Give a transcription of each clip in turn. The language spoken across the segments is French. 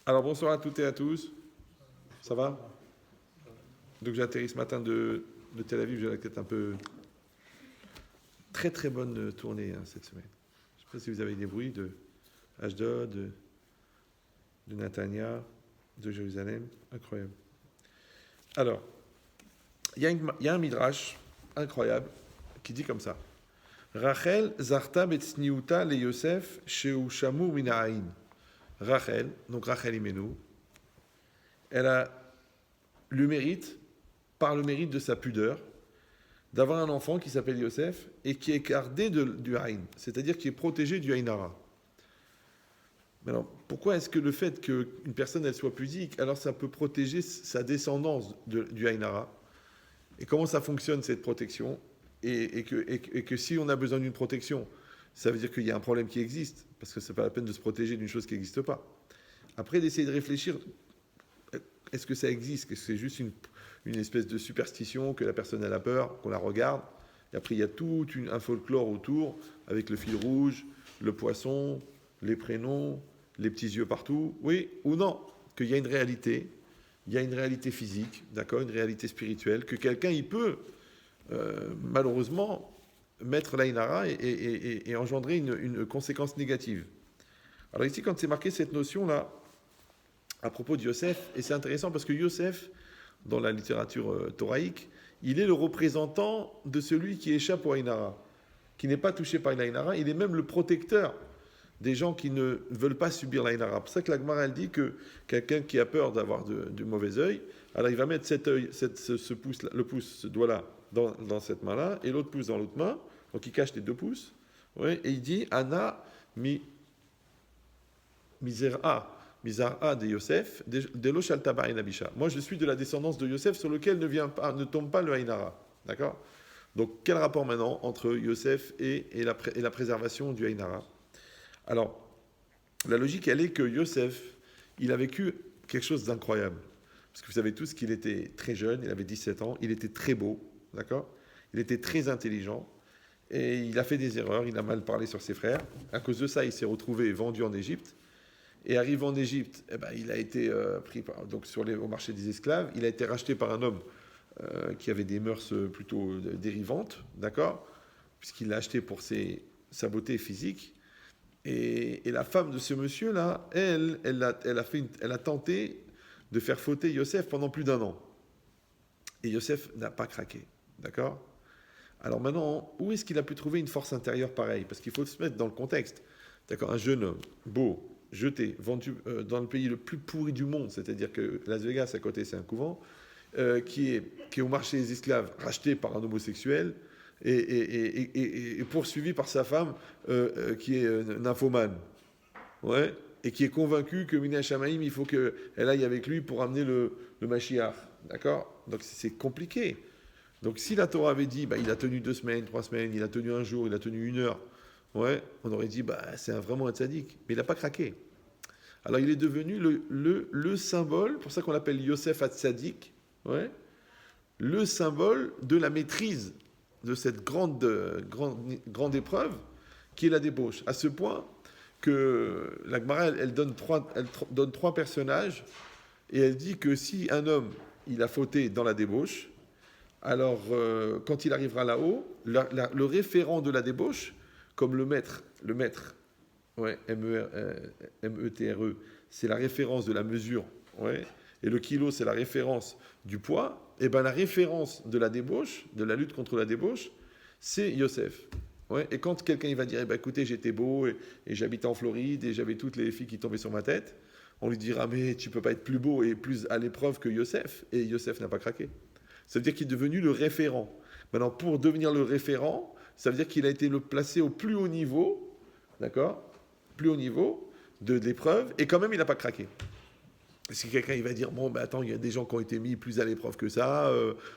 Alors bonsoir à toutes et à tous. Ça va? Donc j'ai atterri ce matin de Tel Aviv, j'ai la tête un peu... Très très bonne tournée cette semaine. Je ne sais pas si vous avez des bruits de Ashdod, de Netanya, de Jérusalem. Incroyable. Alors, il y a un midrash incroyable qui dit comme ça. Rachel zarta betzniuta le Yosef sheu shamur mina'ain. Rachel, donc Rachel Imenu, elle a le mérite, par le mérite de sa pudeur, d'avoir un enfant qui s'appelle Yosef et qui est gardé du Haïn, c'est-à-dire qui est protégé du Haïnara. Mais alors, pourquoi est-ce que le fait qu'une personne elle soit pudique, alors ça peut protéger sa descendance du Haïnara? Et comment ça fonctionne cette protection? Et que si on a besoin d'une protection, ça veut dire qu'il y a un problème qui existe, parce que ce n'est pas la peine de se protéger d'une chose qui n'existe pas. Après, d'essayer de réfléchir, est-ce que ça existe? Est-ce que c'est juste une espèce de superstition, que la personne elle a peur, qu'on la regarde? Et après, il y a tout un folklore autour, avec le fil rouge, le poisson, les prénoms, les petits yeux partout. Oui ou non? Qu'il y a une réalité, il y a une réalité physique, d'accord, une réalité spirituelle, que quelqu'un, il peut, malheureusement, mettre l'Aïnara et engendrer une conséquence négative. Alors ici, quand c'est marqué cette notion-là, à propos de Yosef, et c'est intéressant parce que Yosef, dans la littérature thoraïque, il est le représentant de celui qui échappe au Haïnara, qui n'est pas touché par l'Aïnara, il est même le protecteur des gens qui ne veulent pas subir l'Aïnara. C'est pour ça que la Gemara, elle dit que quelqu'un qui a peur d'avoir du mauvais œil, alors il va mettre ce pouce, le pouce, ce doigt-là, dans cette main-là, et l'autre pouce dans l'autre main, donc il cache les deux pouces, ouais, et il dit Anna Mizera de Yosef, de l'Oshaltaba et Nabisha. Moi, je suis de la descendance de Yosef sur lequel ne tombe pas le Haïnara. D'accord? Donc, quel rapport maintenant entre Yosef et la préservation du Haïnara? Alors, la logique, elle est que Yosef, il a vécu quelque chose d'incroyable. Parce que vous savez tous qu'il était très jeune, il avait 17 ans, il était très beau, d'accord? Il était très intelligent, et il a fait des erreurs, il a mal parlé sur ses frères. À cause de ça, il s'est retrouvé vendu en Égypte. Et arrivé en Égypte, il a été pris au marché des esclaves. Il a été racheté par un homme qui avait des mœurs plutôt dérivantes, d'accord? Puisqu'il l'a acheté pour sa beauté physique. Et la femme de ce monsieur-là, elle a tenté de faire fauter Yosef pendant plus d'un an. Et Yosef n'a pas craqué, d'accord? Alors maintenant, où est-ce qu'il a pu trouver une force intérieure pareille? Parce qu'il faut se mettre dans le contexte. D'accord, un jeune homme, beau, jeté, vendu dans le pays le plus pourri du monde, c'est-à-dire que Las Vegas, à côté, c'est un couvent, qui est au marché des esclaves, racheté par un homosexuel et poursuivi par sa femme, qui est nymphomane. Ouais, et qui est convaincu que Mina Shamaïm, il faut qu'elle aille avec lui pour amener le Mashiach. D'accord? Donc c'est compliqué. Donc si la Torah avait dit, il a tenu 2 semaines, 3 semaines, il a tenu un jour, il a tenu 1 heure, ouais, on aurait dit, c'est vraiment un tzaddik. Mais il n'a pas craqué. Alors il est devenu le symbole, pour ça qu'on l'appelle Yosef HaTzadik, ouais, le symbole de la maîtrise de cette grande épreuve qui est la débauche. À ce point que la Gemara, elle donne trois personnages et elle dit que si un homme, il a fauté dans la débauche, alors quand il arrivera là-haut, le référent de la débauche, comme le maître, ouais, METRE, c'est la référence de la mesure, ouais, et le kilo, c'est la référence du poids, et bien la référence de la débauche, de la lutte contre la débauche, c'est Yosef. Ouais, et quand quelqu'un il va dire, écoutez, j'étais beau, et j'habitais en Floride, et j'avais toutes les filles qui tombaient sur ma tête, on lui dira, mais tu peux pas être plus beau et plus à l'épreuve que Yosef, et Yosef n'a pas craqué. Ça veut dire qu'il est devenu le référent. Maintenant, pour devenir le référent, ça veut dire qu'il a été placé au plus haut niveau, d'accord, plus haut niveau de l'épreuve, et quand même, il n'a pas craqué. Si quelqu'un il va dire, attends, il y a des gens qui ont été mis plus à l'épreuve que ça,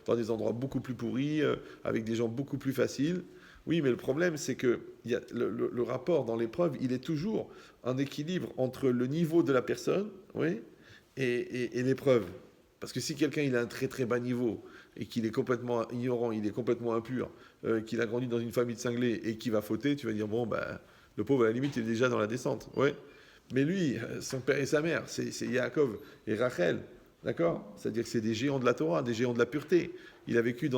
dans des endroits beaucoup plus pourris, avec des gens beaucoup plus faciles. Oui, mais le problème, c'est que le rapport dans l'épreuve, il est toujours un équilibre entre le niveau de la personne, oui, et l'épreuve. Parce que si quelqu'un il a un très très bas niveau et qu'il est complètement ignorant, il est complètement impur, qu'il a grandi dans une famille de cinglés et qu'il va fauter, tu vas dire le pauvre à la limite il est déjà dans la descente, ouais. Mais lui, son père et sa mère, c'est Yaakov et Rachel. D'accord? C'est-à-dire que c'est des géants de la Torah, des géants de la pureté. Il a vécu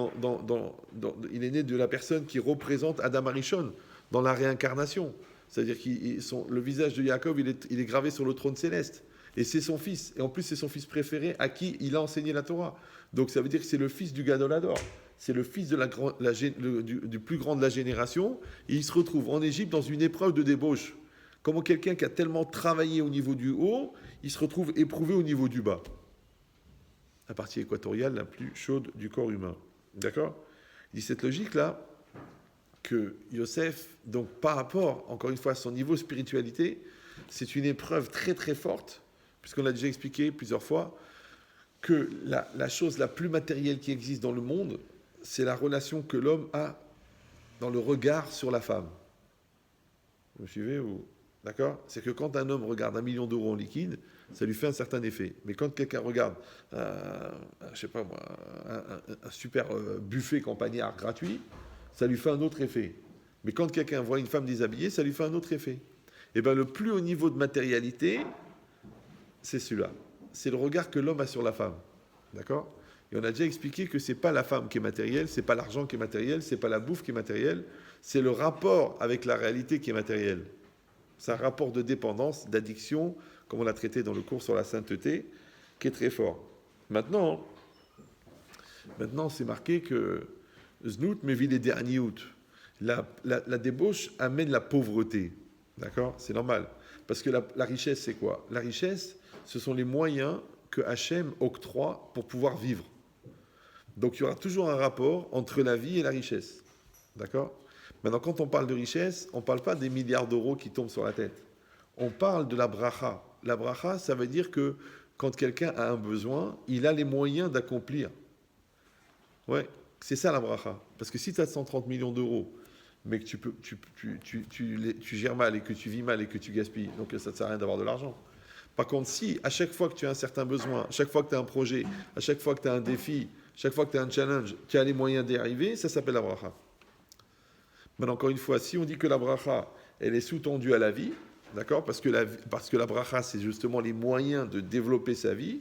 il est né de la personne qui représente Adam Arishon dans la réincarnation. C'est-à-dire que le visage de Yaakov, il est gravé sur le trône céleste. Et c'est son fils. Et en plus, c'est son fils préféré à qui il a enseigné la Torah. Donc ça veut dire que c'est le fils du Gadolador. C'est le fils du plus grand de la génération. Et il se retrouve en Égypte dans une épreuve de débauche. Comment quelqu'un qui a tellement travaillé au niveau du haut, il se retrouve éprouvé au niveau du bas. La partie équatoriale la plus chaude du corps humain. D'accord? Il dit cette logique-là, que Yosef, donc par rapport, encore une fois, à son niveau de spiritualité, c'est une épreuve très très forte, puisqu'on a déjà expliqué plusieurs fois que la chose la plus matérielle qui existe dans le monde, c'est la relation que l'homme a dans le regard sur la femme. Vous me suivez ou... D'accord? C'est que quand un homme regarde 1 million d'euros en liquide, ça lui fait un certain effet. Mais quand quelqu'un regarde, je sais pas moi, un super buffet campagnard gratuit, ça lui fait un autre effet. Mais quand quelqu'un voit une femme déshabillée, ça lui fait un autre effet. Et bien le plus haut niveau de matérialité, c'est celui-là. C'est le regard que l'homme a sur la femme. D'accord? Et on a déjà expliqué que c'est pas la femme qui est matérielle, c'est pas l'argent qui est matériel, c'est pas la bouffe qui est matérielle, c'est le rapport avec la réalité qui est matériel. C'est un rapport de dépendance, d'addiction, comme on l'a traité dans le cours sur la sainteté, qui est très fort. Maintenant c'est marqué que Znout me vit les derniers août. La débauche amène la pauvreté. D'accord? C'est normal. Parce que la richesse, c'est quoi? La richesse, ce sont les moyens que Hachem octroie pour pouvoir vivre. Donc il y aura toujours un rapport entre la vie et la richesse. D'accord? Maintenant, quand on parle de richesse, on ne parle pas des milliards d'euros qui tombent sur la tête. On parle de la bracha. La bracha, ça veut dire que quand quelqu'un a un besoin, il a les moyens d'accomplir. Ouais, c'est ça la bracha. Parce que si tu as 130 millions d'euros, mais que tu gères mal et que tu vis mal et que tu gaspilles, donc ça ne sert à rien d'avoir de l'argent. Par contre, si à chaque fois que tu as un certain besoin, à chaque fois que tu as un projet, à chaque fois que tu as un défi, à chaque fois que tu as un challenge, tu as les moyens d'y arriver, ça s'appelle la bracha. Maintenant, encore une fois, si on dit que la bracha, elle est sous-tendue à la vie, d'accord, parce que la bracha, c'est justement les moyens de développer sa vie,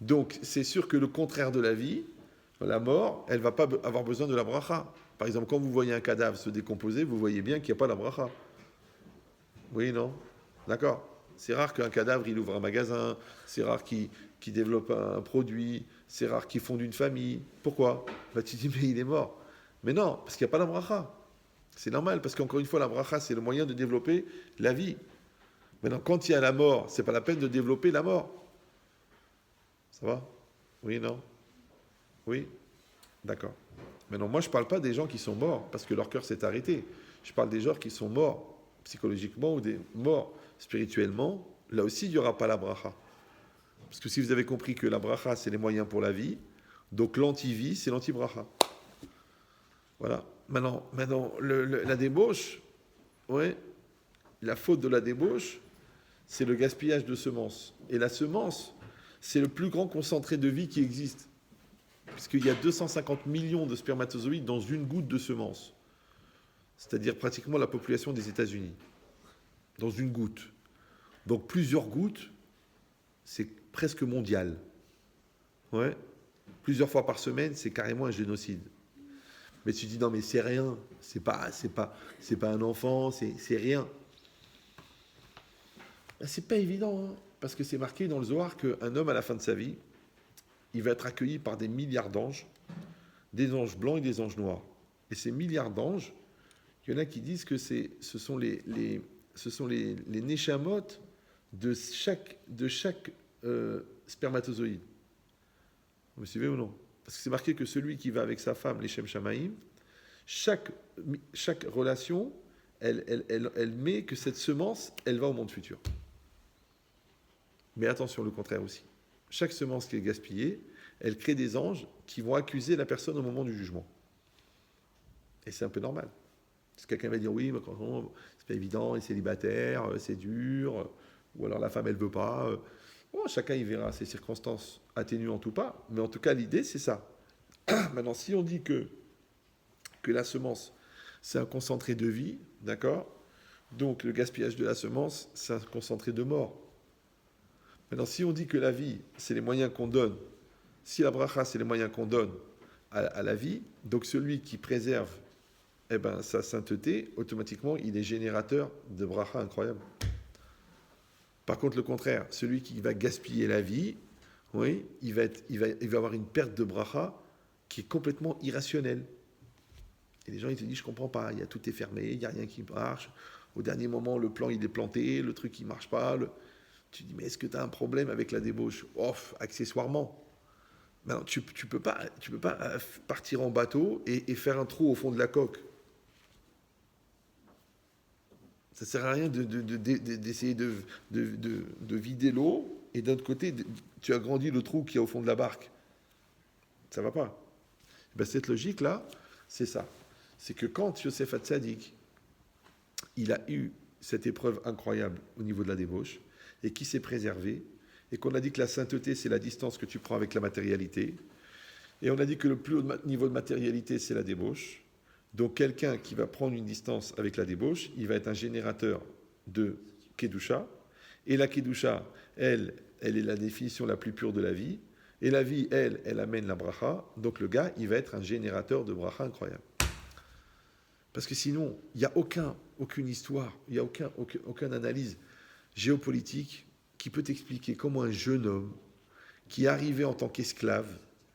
donc c'est sûr que le contraire de la vie, la mort, elle ne va pas avoir besoin de la bracha. Par exemple, quand vous voyez un cadavre se décomposer, vous voyez bien qu'il n'y a pas la bracha. Oui, non? D'accord. C'est rare qu'un cadavre, il ouvre un magasin, c'est rare qu'il développe un produit, c'est rare qu'il fonde une famille. Pourquoi? Bah, tu dis, mais il est mort. Mais non, parce qu'il n'y a pas la bracha. C'est normal, parce qu'encore une fois, la bracha, c'est le moyen de développer la vie. Maintenant, quand il y a la mort, c'est pas la peine de développer la mort. Ça va? Oui, non? Oui? D'accord. Maintenant, moi, je ne parle pas des gens qui sont morts, parce que leur cœur s'est arrêté. Je parle des gens qui sont morts psychologiquement ou des morts spirituellement. Là aussi, il n'y aura pas la bracha. Parce que si vous avez compris que la bracha, c'est les moyens pour la vie, donc l'anti-vie, c'est l'anti-bracha. Voilà. Maintenant la débauche, ouais, la faute de la débauche, c'est le gaspillage de semences. Et la semence, c'est le plus grand concentré de vie qui existe. Puisqu'il y a 250 millions de spermatozoïdes dans une goutte de semence. C'est-à-dire pratiquement la population des États-Unis. Dans une goutte. Donc plusieurs gouttes, c'est presque mondial. Ouais. Plusieurs fois par semaine, c'est carrément un génocide. Mais tu dis non, mais c'est rien, c'est pas un enfant, c'est rien. Ben, c'est pas évident, hein, parce que c'est marqué dans le Zohar qu'un homme à la fin de sa vie, il va être accueilli par des milliards d'anges, des anges blancs et des anges noirs. Et ces milliards d'anges, il y en a qui disent que ce sont les neshamot de chaque spermatozoïde. Vous me suivez ou non? Parce que c'est marqué que celui qui va avec sa femme, les Shem Shamaïm, chaque relation, elle met que cette semence, elle va au monde futur. Mais attention, le contraire aussi. Chaque semence qui est gaspillée, elle crée des anges qui vont accuser la personne au moment du jugement. Et c'est un peu normal. Parce que quelqu'un va dire, oui, mais c'est pas évident, il est célibataire, c'est dur, ou alors la femme, elle veut pas. Bon, chacun y verra ses circonstances atténuantes ou pas, mais en tout cas, l'idée, c'est ça. Maintenant, si on dit que la semence, c'est un concentré de vie, d'accord? Donc le gaspillage de la semence, c'est un concentré de mort. Maintenant, si on dit que la vie, c'est les moyens qu'on donne, si la bracha, c'est les moyens qu'on donne à la vie, donc celui qui préserve sa sainteté, automatiquement, il est générateur de bracha incroyable. Par contre, le contraire, celui qui va gaspiller la vie, oui, il va avoir une perte de bracha qui est complètement irrationnelle. Et les gens, ils te disent, je comprends pas, tout est fermé, il n'y a rien qui marche. Au dernier moment, le plan, il est planté, le truc, il marche pas. Tu dis, mais est-ce que tu as un problème avec la débauche? Accessoirement. Non, tu peux pas partir en bateau et faire un trou au fond de la coque. Ça ne sert à rien d'essayer de vider l'eau et d'un autre côté, tu agrandis le trou qu'il y a au fond de la barque. Ça ne va pas. Cette logique-là, c'est ça. C'est que quand Yosef Hatzadik, il a eu cette épreuve incroyable au niveau de la débauche et qui s'est préservé, et qu'on a dit que la sainteté, c'est la distance que tu prends avec la matérialité, et on a dit que le plus haut niveau de matérialité, c'est la débauche. Donc quelqu'un qui va prendre une distance avec la débauche, il va être un générateur de Kedusha, et la Kedusha, elle est la définition la plus pure de la vie, et la vie, elle amène la bracha, donc le gars, il va être un générateur de bracha incroyable. Parce que sinon, il n'y a aucune histoire, il n'y a aucune analyse géopolitique qui peut t'expliquer comment un jeune homme qui est arrivé en tant qu'esclave,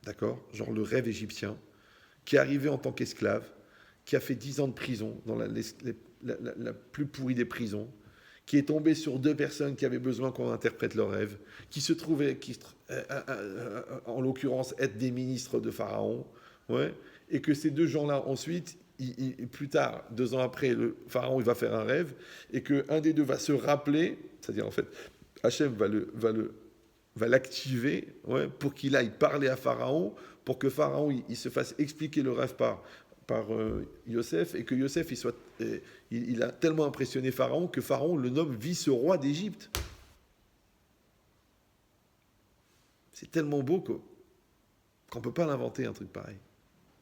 d'accord, genre le rêve égyptien, qui est arrivé en tant qu'esclave, qui a fait 10 ans de prison, dans la plus pourrie des prisons, qui est tombé sur 2 personnes qui avaient besoin qu'on interprète leurs rêves, qui se trouvaient, en l'occurrence, être des ministres de Pharaon, ouais, et que ces 2 gens-là, ensuite, plus tard, 2 ans après, le Pharaon il va faire un rêve, et qu'un des 2 va se rappeler, c'est-à-dire en fait, Hachem va l'activer, ouais, pour qu'il aille parler à Pharaon, pour que Pharaon il se fasse expliquer le rêve par Yosef, et que Yosef il a tellement impressionné Pharaon que Pharaon le nomme vice-roi d'Égypte. C'est tellement beau qu'on ne peut pas l'inventer un truc pareil.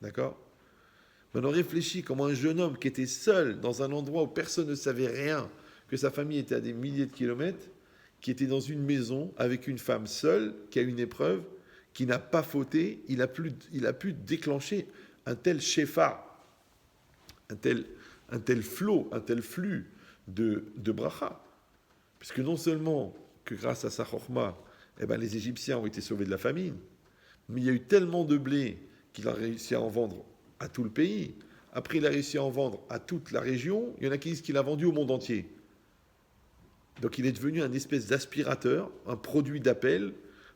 D'accord? Maintenant réfléchis comment un jeune homme qui était seul dans un endroit où personne ne savait rien, que sa famille était à des milliers de kilomètres, qui était dans une maison avec une femme seule, qui a une épreuve, qui n'a pas fauté, il a pu déclencher un tel shefa, un tel flot, un tel flux de bracha. Puisque non seulement que grâce à sa chorma, les Égyptiens ont été sauvés de la famine, mais il y a eu tellement de blé qu'il a réussi à en vendre à tout le pays. Après, il a réussi à en vendre à toute la région. Il y en a qui disent qu'il a vendu au monde entier. Donc il est devenu un espèce d'aspirateur, un produit d'appel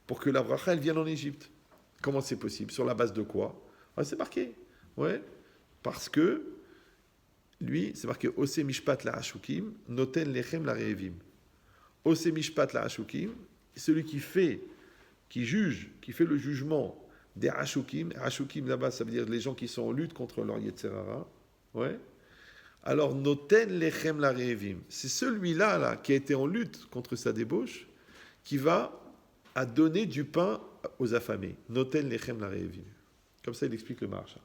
pour que la bracha elle vienne en Égypte. Comment c'est possible? Sur la base de quoi? C'est marqué. Ouais. Parce que lui, c'est marqué Ose Mishpat la Hashukim, Noten Lechem la Reevim. Ose Mishpat la Hashukim, celui qui juge, qui fait le jugement des Hashukim. Hashukim là-bas, ça veut dire les gens qui sont en lutte contre leur Yetzerara. Ouais. Alors, Noten Lechem la Reevim, c'est celui-là là, qui a été en lutte contre sa débauche, qui va à donner du pain aux affamés. Noten Lechem la Reevim. Comme ça, il explique le Maharsha.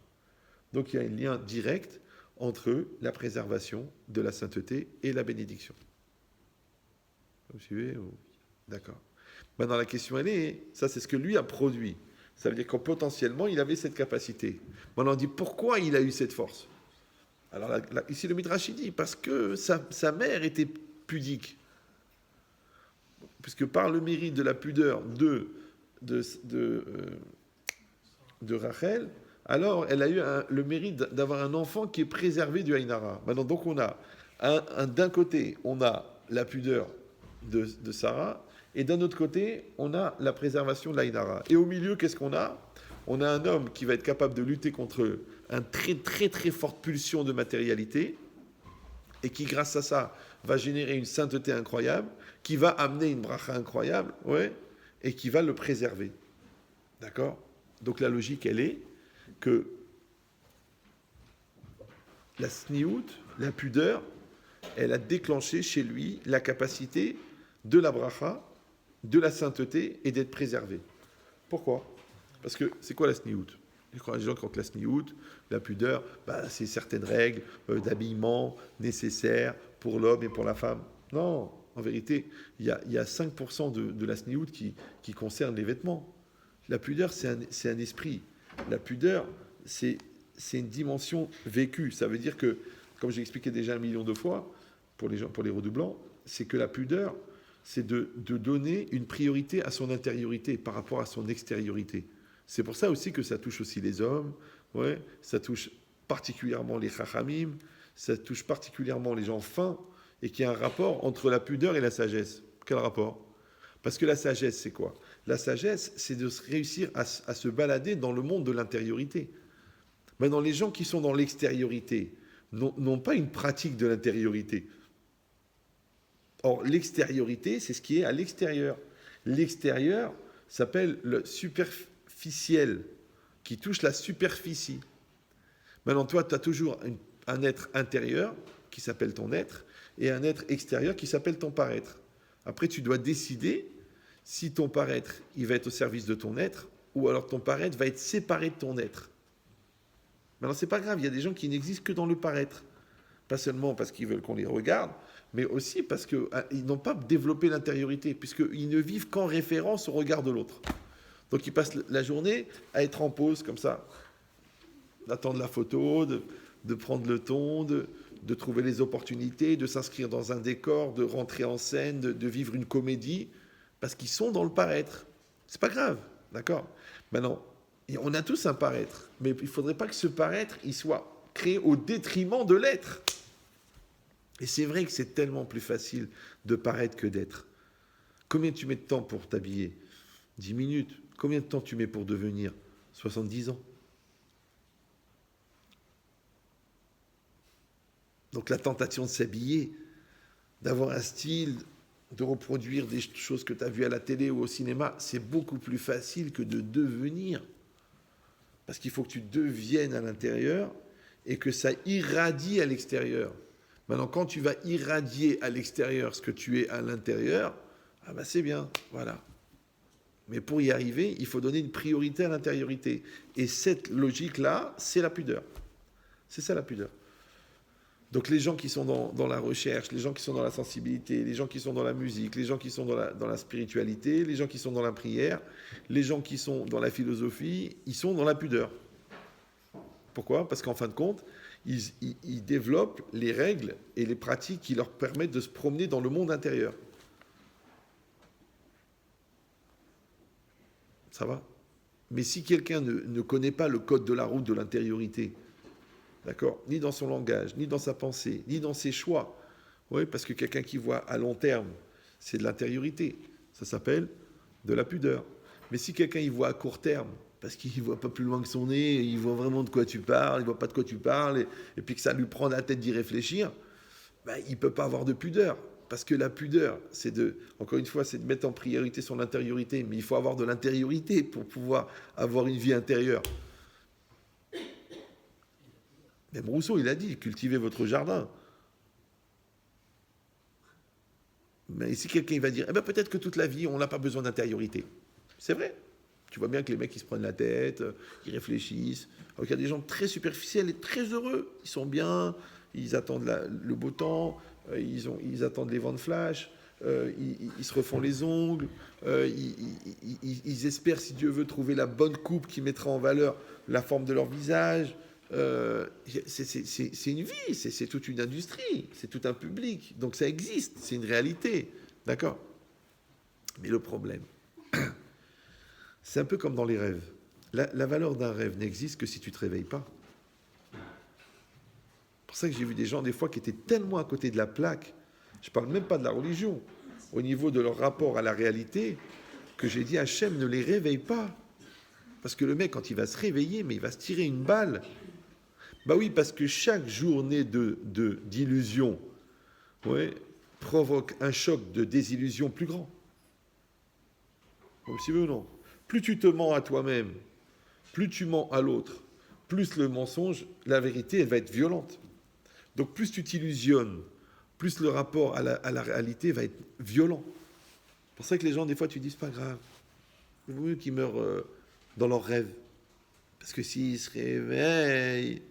Donc, il y a un lien direct entre la préservation de la sainteté et la bénédiction. Vous suivez? D'accord. Maintenant, la question, elle est, ça c'est ce que lui a produit. Ça veut dire que potentiellement, il avait cette capacité. Maintenant, on dit, pourquoi il a eu cette force? Alors ici, le Midrash dit, parce que sa mère était pudique. Puisque par le mérite de la pudeur de Rachel, alors elle a eu le mérite d'avoir un enfant qui est préservé du Haïnara. Maintenant, donc on a, d'un côté, on a la pudeur de Sarah, et d'un autre côté, on a la préservation de l'Haïnara. Et au milieu, qu'est-ce qu'on a? On a un homme qui va être capable de lutter contre une très très très forte pulsion de matérialité et qui grâce à ça va générer une sainteté incroyable, qui va amener une bracha incroyable, ouais, et qui va le préserver. D'accord? Donc la logique elle est que la sniout, la pudeur, elle a déclenché chez lui la capacité de la bracha, de la sainteté et d'être préservé. Pourquoi? Parce que c'est quoi la sniout? Les gens croient que la sniout, la pudeur, c'est certaines règles d'habillement nécessaires pour l'homme et pour la femme. Non, en vérité, il y a 5% de la sniout qui concerne les vêtements. La pudeur, c'est un esprit. La pudeur, c'est une dimension vécue. Ça veut dire que, comme j'ai expliqué déjà 1 million de fois, pour les redoublants, c'est que la pudeur, c'est de donner une priorité à son intériorité par rapport à son extériorité. C'est pour ça aussi que ça touche aussi les hommes, ouais, ça touche particulièrement les chachamim, ça touche particulièrement les gens fins, et qu'il y a un rapport entre la pudeur et la sagesse. Quel rapport? Parce que la sagesse, c'est quoi? La sagesse, c'est de réussir à se balader dans le monde de l'intériorité. Maintenant, les gens qui sont dans l'extériorité n'ont pas une pratique de l'intériorité. Or, l'extériorité, c'est ce qui est à l'extérieur. L'extérieur s'appelle le superficiel, qui touche la superficie. Maintenant, toi, tu as toujours un être intérieur, qui s'appelle ton être, et un être extérieur, qui s'appelle ton paraître. Après, tu dois décider si ton paraître, il va être au service de ton être, ou alors ton paraître va être séparé de ton être. Maintenant, c'est pas grave, il y a des gens qui n'existent que dans le paraître. Pas seulement parce qu'ils veulent qu'on les regarde, mais aussi parce qu'ils n'ont pas développé l'intériorité, puisqu'ils ne vivent qu'en référence au regard de l'autre. Donc ils passent la journée à être en pause, comme ça, d'attendre la photo, de prendre le ton, de trouver les opportunités, de s'inscrire dans un décor, de rentrer en scène, de vivre une comédie, parce qu'ils sont dans le paraître. C'est pas grave, d'accord? Maintenant, on a tous un paraître, mais il ne faudrait pas que ce paraître, il soit créé au détriment de l'être. Et c'est vrai que c'est tellement plus facile de paraître que d'être. Combien tu mets de temps pour t'habiller? 10 minutes. Combien de temps tu mets pour devenir 70 ans? Donc la tentation de s'habiller, d'avoir un style, de reproduire des choses que tu as vues à la télé ou au cinéma, c'est beaucoup plus facile que de devenir. Parce qu'il faut que tu deviennes à l'intérieur et que ça irradie à l'extérieur. Maintenant, quand tu vas irradier à l'extérieur ce que tu es à l'intérieur, ah ben c'est bien, voilà. Mais pour y arriver, il faut donner une priorité à l'intériorité. Et cette logique-là, c'est la pudeur. C'est ça la pudeur. Donc les gens qui sont dans la recherche, les gens qui sont dans la sensibilité, les gens qui sont dans la musique, les gens qui sont dans la spiritualité, les gens qui sont dans la prière, les gens qui sont dans la philosophie, ils sont dans la pudeur. Pourquoi? Parce qu'en fin de compte, ils développent les règles et les pratiques qui leur permettent de se promener dans le monde intérieur. Ça va? Mais si quelqu'un ne connaît pas le code de la route de l'intériorité, d'accord, ni dans son langage, ni dans sa pensée, ni dans ses choix, oui, parce que quelqu'un qui voit à long terme, c'est de l'intériorité. Ça s'appelle de la pudeur. Mais si quelqu'un y voit à court terme, parce qu'il ne voit pas plus loin que son nez, il voit vraiment de quoi tu parles, il ne voit pas de quoi tu parles, et puis que ça lui prend la tête d'y réfléchir, ben, il ne peut pas avoir de pudeur. Parce que la pudeur, encore une fois, c'est de mettre en priorité son intériorité, mais il faut avoir de l'intériorité pour pouvoir avoir une vie intérieure. Même Rousseau, il a dit, cultivez votre jardin. Mais si quelqu'un va dire, eh ben peut-être que toute la vie, on n'a pas besoin d'intériorité. C'est vrai. Tu vois bien que les mecs, ils se prennent la tête, ils réfléchissent. Alors qu'il y a des gens très superficiels et très heureux. Ils sont bien, ils attendent le beau temps, ils attendent les vents de flash, ils se refont les ongles, ils espèrent, si Dieu veut, trouver la bonne coupe qui mettra en valeur la forme de leur visage. C'est une vie, c'est toute une industrie, c'est tout un public. Donc ça existe, c'est une réalité. D'accord? Mais le problème, c'est un peu comme dans les rêves. La valeur d'un rêve n'existe que si tu ne te réveilles pas. C'est pour ça que j'ai vu des gens, des fois, qui étaient tellement à côté de la plaque, je ne parle même pas de la religion, au niveau de leur rapport à la réalité, que j'ai dit, Hachem, ne les réveille pas. Parce que le mec, quand il va se réveiller, mais il va se tirer une balle. Bah oui, parce que chaque journée d'illusion, ouais, provoque un choc de désillusion plus grand. Comme si vous ou non. Plus tu te mens à toi-même, plus tu mens à l'autre, plus le mensonge, la vérité, elle va être violente. Donc plus tu t'illusionnes, plus le rapport à la réalité va être violent. C'est pour ça que les gens, des fois, tu dis, c'est pas grave. Il vaut mieux qu'ils meurent dans leurs rêves. Parce que s'ils se réveillent,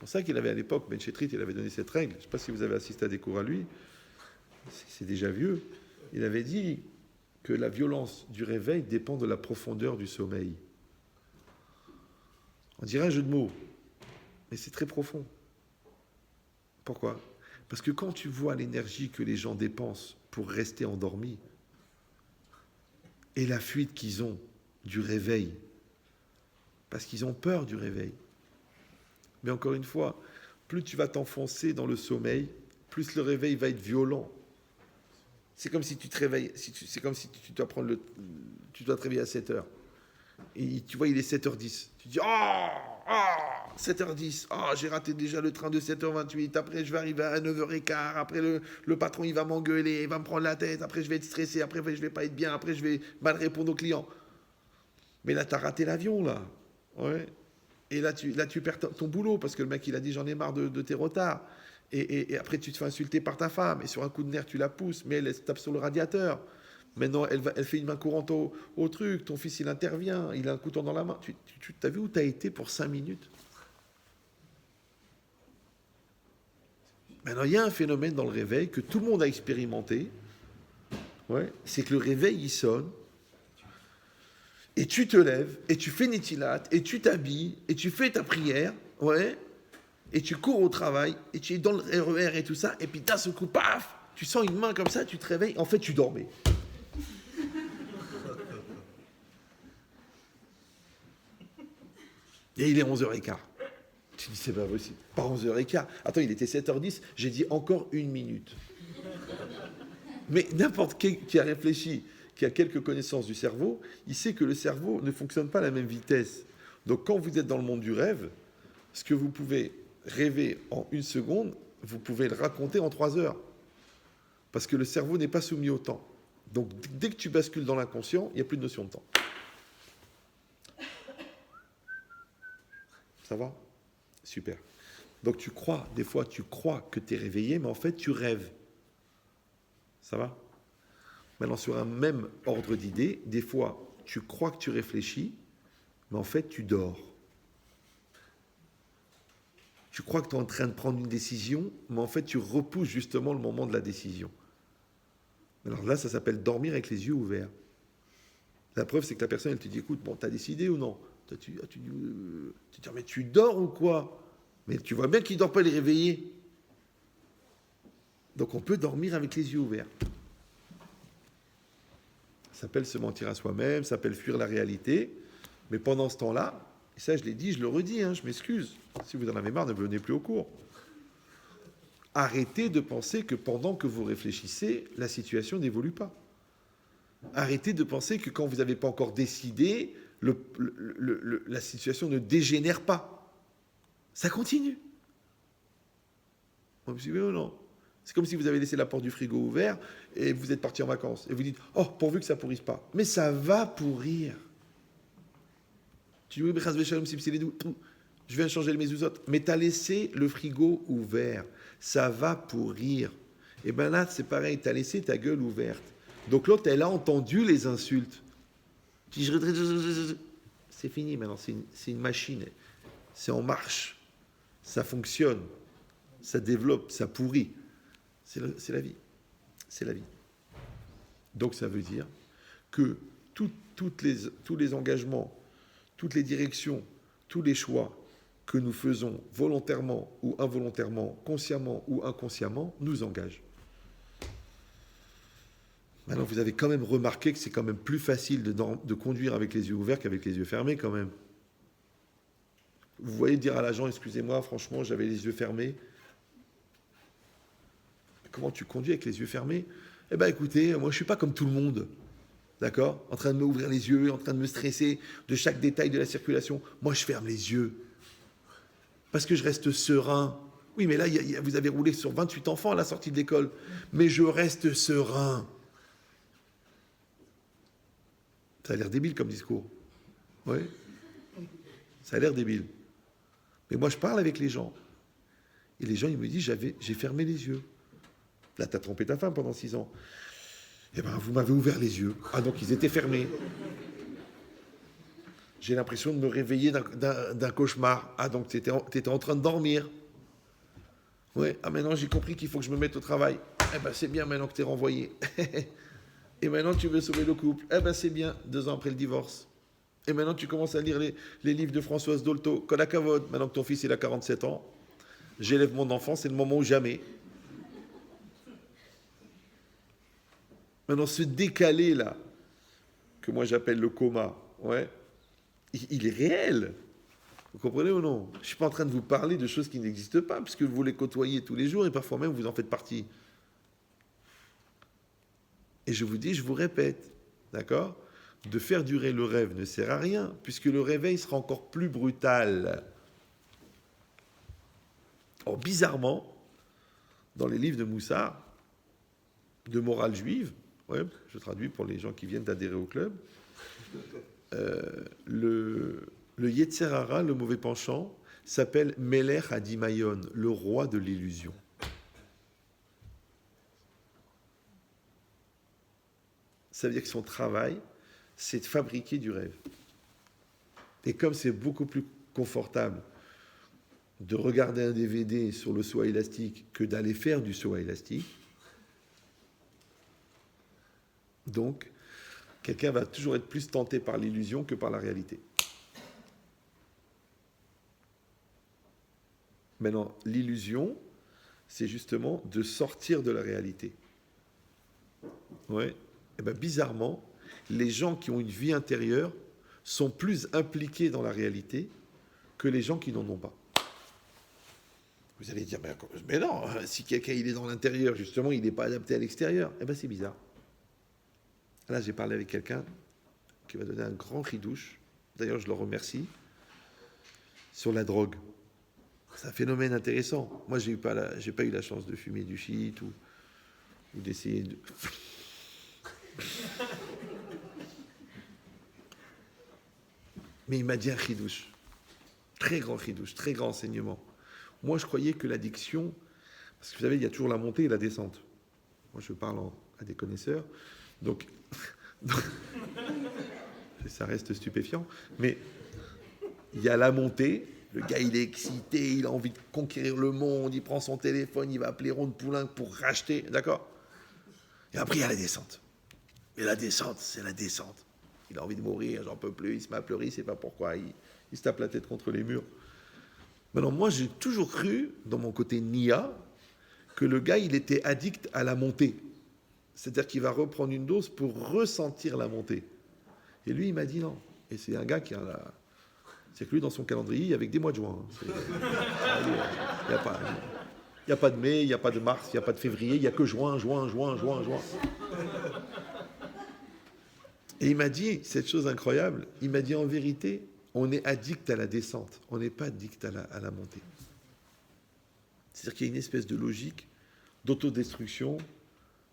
pour ça qu'il avait à l'époque, Ben Chetrit, il avait donné cette règle. Je ne sais pas si vous avez assisté à des cours à lui. C'est déjà vieux. Il avait dit que la violence du réveil dépend de la profondeur du sommeil. On dirait un jeu de mots, mais c'est très profond. Pourquoi ? Parce que quand tu vois l'énergie que les gens dépensent pour rester endormis et la fuite qu'ils ont du réveil, parce qu'ils ont peur du réveil. Mais encore une fois, plus tu vas t'enfoncer dans le sommeil, plus le réveil va être violent. C'est comme si tu te réveilles, c'est comme si tu dois tu dois te réveiller à 7 heures. Et tu vois, il est 7h10. Tu dis, 7h10, j'ai raté déjà le train de 7h28, après je vais arriver à 9h15, après le patron il va m'engueuler, il va me prendre la tête, après je vais être stressé, après je vais pas être bien, après je vais mal répondre aux clients. Mais là, tu as raté l'avion, là. Ouais. Et là, tu perds ton boulot, parce que le mec, il a dit, j'en ai marre de tes retards. Et après, tu te fais insulter par ta femme, et sur un coup de nerf, tu la pousses, mais elle se tape sur le radiateur. Maintenant, elle fait une main courante au truc, ton fils, il intervient, il a un couteau dans la main. Tu as vu où tu as été pour 5 minutes ? Maintenant, il y a un phénomène dans le réveil que tout le monde a expérimenté, c'est que le réveil, il sonne, et tu te lèves, et tu fais Netilat, et tu t'habilles, et tu fais ta prière, et tu cours au travail, et tu es dans le RER et tout ça, et puis d'un seul coup, paf, tu sens une main comme ça, tu te réveilles, en fait, tu dormais. Et il est 11h15. Tu dis, c'est pas possible. Pas 11h15. Attends, il était 7h10, j'ai dit encore 1 minute. Mais n'importe qui a réfléchi, qui a quelques connaissances du cerveau, il sait que le cerveau ne fonctionne pas à la même vitesse. Donc quand vous êtes dans le monde du rêve, ce que vous pouvez rêver en 1 seconde, vous pouvez le raconter en 3 heures. Parce que le cerveau n'est pas soumis au temps. Donc dès que tu bascules dans l'inconscient, il n'y a plus de notion de temps. Ça va ? Super. Donc des fois tu crois que tu es réveillé, mais en fait tu rêves. Ça va ? Maintenant, sur un même ordre d'idées, des fois tu crois que tu réfléchis, mais en fait tu dors. Tu crois que tu es en train de prendre une décision, mais en fait tu repousses justement le moment de la décision. Alors là, ça s'appelle dormir avec les yeux ouverts. La preuve, c'est que la personne, elle te dit, écoute, bon, t'as décidé ou non ? Tu dis, mais tu dors ou quoi ? Mais tu vois bien qu'il ne dort pas, il est réveillé. Donc on peut dormir avec les yeux ouverts. Ça s'appelle se mentir à soi-même, ça s'appelle fuir la réalité. Mais pendant ce temps-là, et ça je l'ai dit, je le redis, je m'excuse. Si vous en avez marre, ne venez plus au cours. Arrêtez de penser que pendant que vous réfléchissez, la situation n'évolue pas. Arrêtez de penser que quand vous n'avez pas encore décidé, la situation ne dégénère pas. Ça continue. Vous me suivez ou non ? C'est comme si vous avez laissé la porte du frigo ouverte et vous êtes parti en vacances. Et vous dites, pourvu que ça ne pourrisse pas. Mais ça va pourrir. Tu dis, oui, je viens changer les mezuzot. Mais tu as laissé le frigo ouvert. Ça va pourrir. Et bien là, c'est pareil, tu as laissé ta gueule ouverte. Donc l'autre, elle a entendu les insultes. C'est fini maintenant, c'est une machine. C'est en marche. Ça fonctionne. Ça développe, ça pourrit. C'est la vie. C'est la vie. Donc ça veut dire que tous les engagements, toutes les directions, tous les choix que nous faisons volontairement ou involontairement, consciemment ou inconsciemment, nous engagent. Maintenant, vous avez quand même remarqué que c'est quand même plus facile de conduire avec les yeux ouverts qu'avec les yeux fermés quand même. Vous voyez dire à l'agent, excusez-moi, franchement, j'avais les yeux fermés. Comment tu conduis avec les yeux fermés ? Eh bien, écoutez, moi, je ne suis pas comme tout le monde. D'accord ? En train de m'ouvrir les yeux, en train de me stresser de chaque détail de la circulation. Moi, je ferme les yeux. Parce que je reste serein. Oui, mais là, vous avez roulé sur 28 enfants à la sortie de l'école. Mais je reste serein. Ça a l'air débile comme discours. Oui. Ça a l'air débile. Mais moi, je parle avec les gens. Et les gens, ils me disent, j'ai fermé les yeux. Là, tu as trompé ta femme pendant 6 ans. Eh bien, vous m'avez ouvert les yeux. Ah, donc ils étaient fermés. J'ai l'impression de me réveiller d'un cauchemar. Ah, donc tu étais en train de dormir. Ouais, ah maintenant j'ai compris qu'il faut que je me mette au travail. Eh ben c'est bien maintenant que tu es renvoyé. Et maintenant tu veux sauver le couple. Eh ben c'est bien, 2 ans après le divorce. Et maintenant tu commences à lire les livres de Françoise Dolto. Kolakavod, maintenant que ton fils il a 47 ans. J'élève mon enfant, c'est le moment ou jamais. Maintenant ce décalé là, que moi j'appelle le coma, ouais, il est réel. Vous comprenez ou non? Je ne suis pas en train de vous parler de choses qui n'existent pas, puisque vous les côtoyez tous les jours et parfois même vous en faites partie. Et je vous dis, je vous répète, d'accord? De faire durer le rêve ne sert à rien, puisque le réveil sera encore plus brutal. Or, bizarrement, dans les livres de Moussard, de morale juive, ouais, je traduis pour les gens qui viennent d'adhérer au club, le Yetzer Hara, le mauvais penchant, s'appelle Melech Hadimayon, le roi de l'illusion. Ça veut dire que son travail, c'est de fabriquer du rêve. Et comme c'est beaucoup plus confortable de regarder un DVD sur le saut à élastique que d'aller faire du saut à élastique, donc quelqu'un va toujours être plus tenté par l'illusion que par la réalité. Maintenant, l'illusion, c'est justement de sortir de la réalité. Ouais. Et bien, bizarrement, les gens qui ont une vie intérieure sont plus impliqués dans la réalité que les gens qui n'en ont pas. Vous allez dire, mais non, si quelqu'un il est dans l'intérieur, justement, il n'est pas adapté à l'extérieur. Eh bien, c'est bizarre. Là, j'ai parlé avec quelqu'un qui m'a donné un grand ridouche. D'ailleurs, je le remercie. Sur la drogue. C'est un phénomène intéressant. Moi, j'ai pas eu la chance de fumer du shit ou d'essayer de... Mais il m'a dit un chidouche. Très grand chidouche, très grand enseignement. Moi, je croyais que l'addiction... Parce que vous savez, il y a toujours la montée et la descente. Moi, je parle à des connaisseurs. Donc ça reste stupéfiant. Mais il y a la montée... Le gars, il est excité, il a envie de conquérir le monde, il prend son téléphone, il va appeler Ron Poulain pour racheter, d'accord? Et après, il y a la descente. Et la descente, c'est la descente. Il a envie de mourir, j'en peux plus, il se met à pleurer, il ne sait pas pourquoi, il se tape la tête contre les murs. Maintenant, moi, j'ai toujours cru, dans mon côté Nia, que le gars, il était addict à la montée. C'est-à-dire qu'il va reprendre une dose pour ressentir la montée. Et lui, il m'a dit non. Et c'est un gars qui a la... C'est que lui, dans son calendrier, avec des mois de juin. Il n'y a pas de mai, il n'y a pas de mars, il n'y a pas de février, il n'y a que juin. Et il m'a dit, cette chose incroyable, il m'a dit en vérité, on est addict à la descente, on n'est pas addict à la montée. C'est-à-dire qu'il y a une espèce de logique d'autodestruction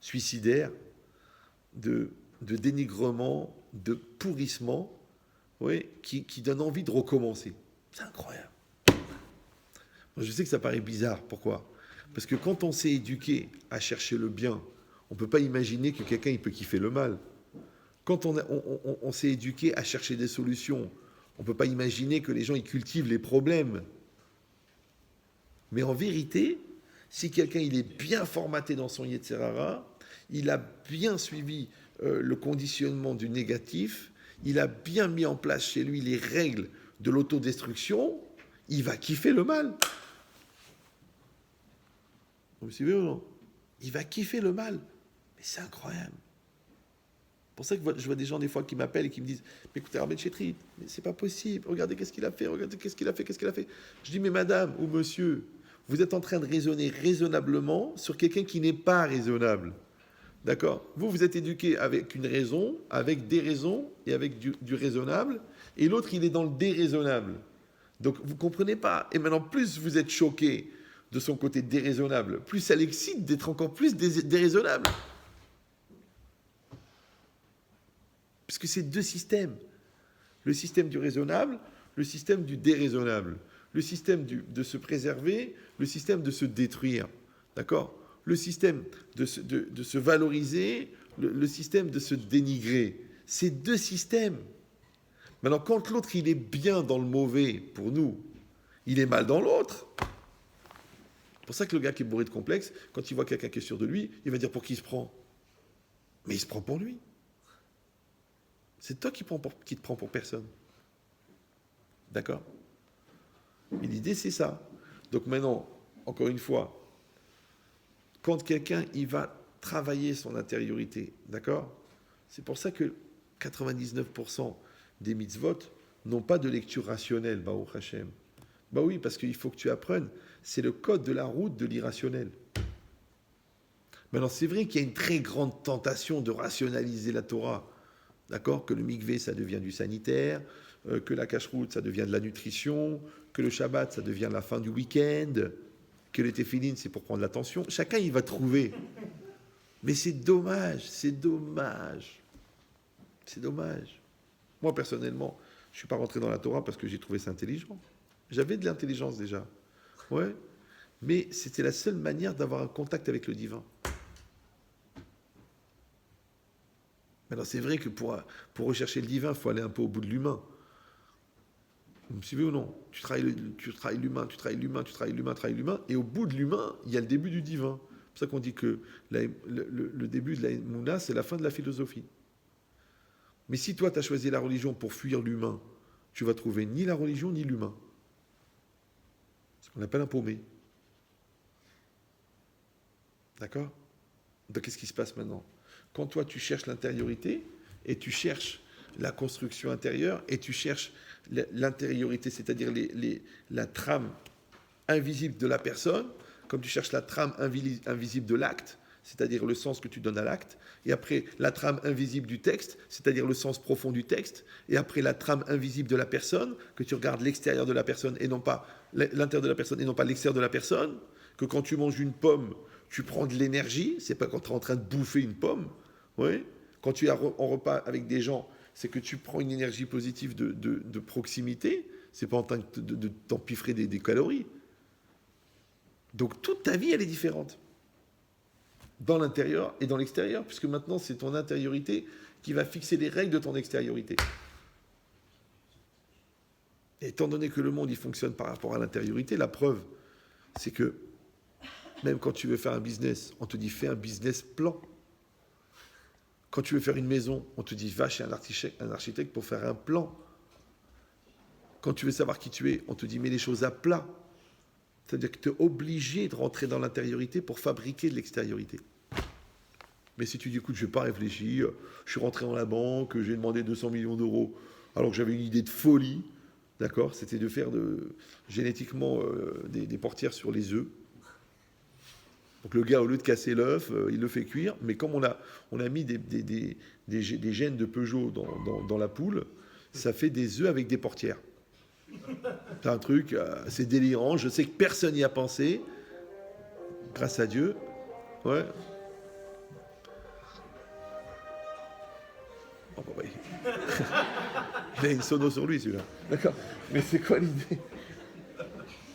suicidaire, de dénigrement, de pourrissement, oui, qui donne envie de recommencer. C'est incroyable. Je sais que ça paraît bizarre. Pourquoi? Parce que quand on s'est éduqué à chercher le bien, on ne peut pas imaginer que quelqu'un il peut kiffer le mal. Quand on s'est éduqué à chercher des solutions, on ne peut pas imaginer que les gens ils cultivent les problèmes. Mais en vérité, si quelqu'un il est bien formaté dans son Yetzer Hara, il a bien suivi le conditionnement du négatif, il a bien mis en place chez lui les règles de l'autodestruction, il va kiffer le mal. Vous me suivez ou non? Il va kiffer le mal. Mais c'est incroyable. C'est pour ça que je vois des gens des fois qui m'appellent et qui me disent « Mais écoutez, Ahmed Chetrit, mais c'est pas possible, regardez qu'est-ce qu'il a fait, qu'est-ce qu'il a fait. » Je dis « Mais madame ou monsieur, vous êtes en train de raisonner raisonnablement sur quelqu'un qui n'est pas raisonnable. » D'accord? Vous êtes éduqué avec une raison, avec des raisons et avec du raisonnable, et l'autre, il est dans le déraisonnable. Donc, vous ne comprenez pas. Et maintenant, plus vous êtes choqué de son côté déraisonnable, plus ça l'excite d'être encore plus déraisonnable. Parce que c'est deux systèmes. Le système du raisonnable, le système du déraisonnable. Le système de se préserver, le système de se détruire. D'accord? Le système de se valoriser, le système de se dénigrer. C'est deux systèmes. Maintenant, quand l'autre, il est bien dans le mauvais pour nous, il est mal dans l'autre. C'est pour ça que le gars qui est bourré de complexes, quand il voit quelqu'un qui est sûr de lui, il va dire pour qui il se prend. Mais il se prend pour lui. C'est toi qui te prends pour personne. D'accord? Et l'idée, c'est ça. Donc maintenant, encore une fois, quand quelqu'un, il va travailler son intériorité, d'accord? C'est pour ça que 99% des mitzvot n'ont pas de lecture rationnelle, Baruch Hashem. Bah oui, parce qu'il faut que tu apprennes. C'est le code de la route de l'irrationnel. Maintenant, c'est vrai qu'il y a une très grande tentation de rationaliser la Torah. D'accord? Que le mikvé, ça devient du sanitaire, que la cacheroute, ça devient de la nutrition, que le Shabbat, ça devient la fin du week-end, que les téphilines, c'est pour prendre l'attention. Chacun, il va trouver. Mais c'est dommage, c'est dommage. C'est dommage. Moi, personnellement, je ne suis pas rentré dans la Torah parce que j'ai trouvé ça intelligent. J'avais de l'intelligence déjà. Ouais. Mais c'était la seule manière d'avoir un contact avec le divin. Maintenant, c'est vrai que pour rechercher le divin, il faut aller un peu au bout de l'humain. Vous me suivez ou non? Tu travailles l'humain, tu travailles l'humain, tu travailles l'humain, tu travailles l'humain, et au bout de l'humain, il y a le début du divin. C'est pour ça qu'on dit que le début de la Mouna, c'est la fin de la philosophie. Mais si toi, tu as choisi la religion pour fuir l'humain, tu vas trouver ni la religion, ni l'humain. C'est ce qu'on appelle un paumé. D'accord? Donc, qu'est-ce qui se passe maintenant? Quand toi, tu cherches l'intériorité, et tu cherches la construction intérieure, et tu cherches l'intériorité, c'est-à-dire la trame invisible de la personne, comme tu cherches la trame invisible de l'acte, c'est-à-dire le sens que tu donnes à l'acte, et après la trame invisible du texte, c'est-à-dire le sens profond du texte, et après la trame invisible de la personne, que tu regardes l'extérieur de la personne et non pas l'intérieur de la personne et non pas l'extérieur de la personne, que quand tu manges une pomme, tu prends de l'énergie, c'est pas quand tu es en train de bouffer une pomme, ouais. Quand tu es en repas avec des gens, c'est que tu prends une énergie positive de proximité, c'est pas en train de t'empiffrer des calories. Donc toute ta vie, elle est différente. Dans l'intérieur et dans l'extérieur, puisque maintenant, c'est ton intériorité qui va fixer les règles de ton extériorité. Et étant donné que le monde, il fonctionne par rapport à l'intériorité, la preuve, c'est que même quand tu veux faire un business, on te dit fais un business plan. Quand tu veux faire une maison, on te dit va chez un architecte pour faire un plan. Quand tu veux savoir qui tu es, on te dit mets les choses à plat. C'est-à-dire que tu es obligé de rentrer dans l'intériorité pour fabriquer de l'extériorité. Mais si tu dis, écoute, je n'ai pas réfléchi, je suis rentré dans la banque, j'ai demandé 200 millions d'euros, alors que j'avais une idée de folie, d'accord, c'était de faire génétiquement des portières sur les œufs. Donc le gars, au lieu de casser l'œuf, il le fait cuire, mais comme on a mis des gènes de Peugeot dans la poule, ça fait des œufs avec des portières. C'est un truc, c'est délirant, je sais que personne n'y a pensé, grâce à Dieu. Ouais. Oh, bah, ouais. Il a une sono sur lui, celui-là. D'accord. Mais c'est quoi l'idée?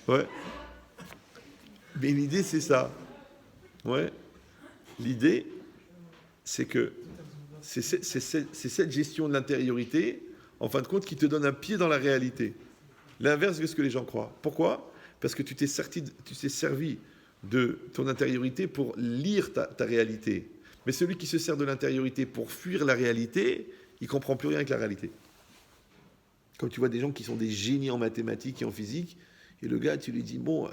Ouais. Mais l'idée, c'est ça. Ouais. L'idée, c'est que c'est cette gestion de l'intériorité, en fin de compte, qui te donne un pied dans la réalité. L'inverse de ce que les gens croient. Pourquoi? Parce que tu t'es servi de ton intériorité pour lire ta réalité. Mais celui qui se sert de l'intériorité pour fuir la réalité, il ne comprend plus rien avec la réalité. Comme tu vois des gens qui sont des génies en mathématiques et en physique, et le gars, tu lui dis, bon,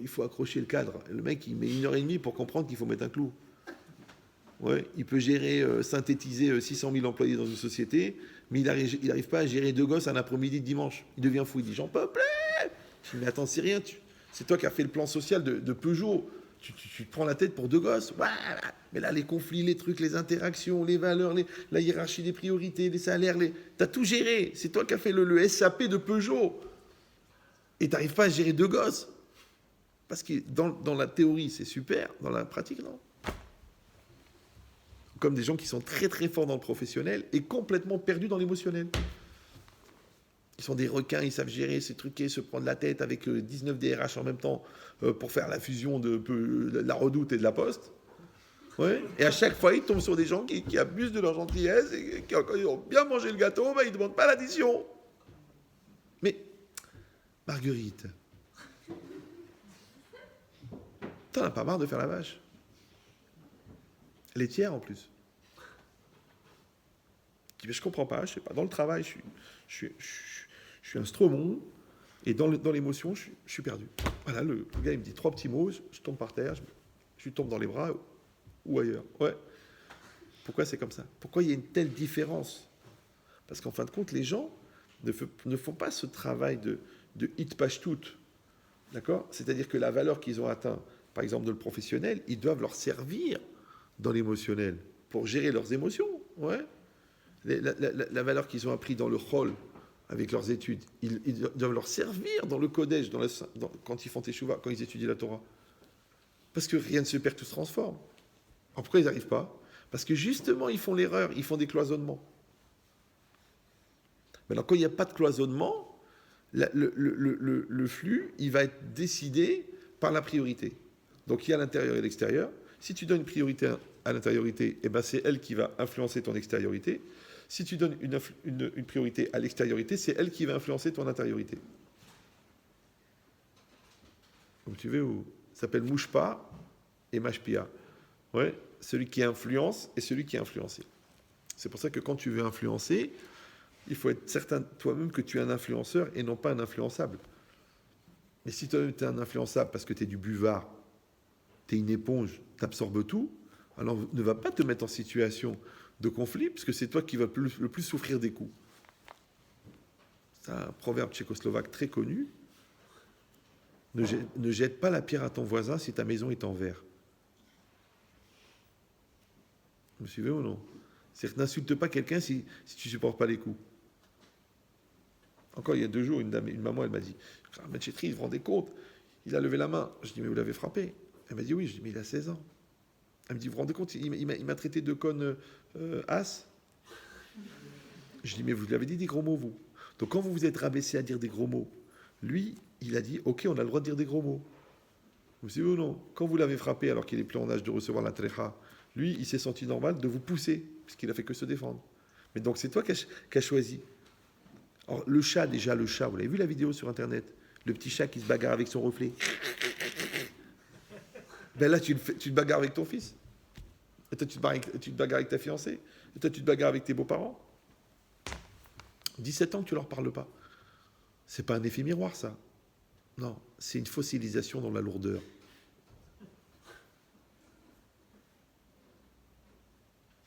il faut accrocher le cadre. Et le mec, il met 1h30 pour comprendre qu'il faut mettre un clou. Ouais, il peut synthétiser 600 000 employés dans une société, mais il n'arrive pas à gérer 2 gosses un après-midi de dimanche. Il devient fou, il dit, j'en peux plus. Je dis, mais attends, c'est rien, c'est toi qui as fait le plan social de Peugeot. Tu te prends la tête pour 2 gosses. Voilà. Mais là, les conflits, les trucs, les interactions, les valeurs, la hiérarchie des priorités, les salaires, t'as tout géré. C'est toi qui as fait le SAP de Peugeot. Et tu n'arrives pas à gérer 2 gosses. Parce que dans la théorie, c'est super. Dans la pratique, non. Comme des gens qui sont très très forts dans le professionnel et complètement perdus dans l'émotionnel. Ils sont des requins, ils savent gérer, se truquer, se prendre la tête avec 19 DRH en même temps pour faire la fusion de la Redoute et de la Poste. Ouais. Et à chaque fois, ils tombent sur des gens qui abusent de leur gentillesse et qui, quand ils ont bien mangé le gâteau, ben, ils ne demandent pas l'addition. Mais, Marguerite, t'en as pas marre de faire la vache? Laitière en plus. Je dis, mais je comprends pas, je sais pas. Dans le travail, je suis un stromon, et dans l'émotion, je suis perdu. Voilà, le gars, il me dit 3 petits mots, je tombe par terre, je lui tombe dans les bras ou ailleurs. Ouais. Pourquoi c'est comme ça? Pourquoi il y a une telle différence? Parce qu'en fin de compte, les gens ne font pas ce travail de hit page tout. D'accord? C'est-à-dire que la valeur qu'ils ont atteint, par exemple, de le professionnel, ils doivent leur servir dans l'émotionnel pour gérer leurs émotions. Ouais. La valeur qu'ils ont appris dans le rôle avec leurs études, ils doivent leur servir dans le Kodesh, quand ils font Teshuvah, quand ils étudient la Torah. Parce que rien ne se perd, tout se transforme. Alors pourquoi ils n'arrivent pas? Parce que justement, ils font l'erreur, ils font des cloisonnements. Maintenant, quand il n'y a pas de cloisonnement, le flux, il va être décidé par la priorité. Donc il y a l'intérieur et l'extérieur. Si tu donnes une priorité à l'intériorité, eh ben c'est elle qui va influencer ton extériorité. Si tu donnes une priorité à l'extériorité, c'est elle qui va influencer ton intériorité. Donc tu veux, ça s'appelle Mouchpa et Mashpia. Ouais, celui qui influence et celui qui est influencé. C'est pour ça que quand tu veux influencer, il faut être certain toi-même que tu es un influenceur et non pas un influençable. Mais si toi-même tu es un influençable parce que tu es du buvard, tu es une éponge, tu absorbes tout, alors ne va pas te mettre en situation de conflit, parce que c'est toi qui vas le plus souffrir des coups. C'est un proverbe tchécoslovaque très connu. Ne jette pas la pierre à ton voisin si ta maison est en verre. Vous me suivez ou non? C'est-à-dire que n'insulte pas quelqu'un si tu ne supportes pas les coups. Encore il y a 2 jours, une maman, elle m'a dit, Maître Chétri, vous vous rendez compte? Il a levé la main. Je dis, mais vous l'avez frappé? Elle m'a dit, oui. Je dis, mais il a 16 ans. Elle me dit, vous vous rendez compte, il m'a traité de conne as. Je dis, mais vous l'avez dit des gros mots, vous. Donc quand vous vous êtes rabaissé à dire des gros mots, lui, il a dit, ok, on a le droit de dire des gros mots. Vous savez ou non? Quand vous l'avez frappé alors qu'il est plus en âge de recevoir la trecha, lui, il s'est senti normal de vous pousser, puisqu'il a fait que se défendre. Mais donc c'est toi qui as choisi. Alors le chat, vous l'avez vu la vidéo sur Internet? Le petit chat qui se bagarre avec son reflet. Ben là, tu te bagarres avec ton fils. Et toi, tu te bagarres avec ta fiancée. Et toi, tu te bagarres avec tes beaux-parents. 17 ans que tu leur parles pas. C'est pas un effet miroir, ça. Non, c'est une fossilisation dans la lourdeur.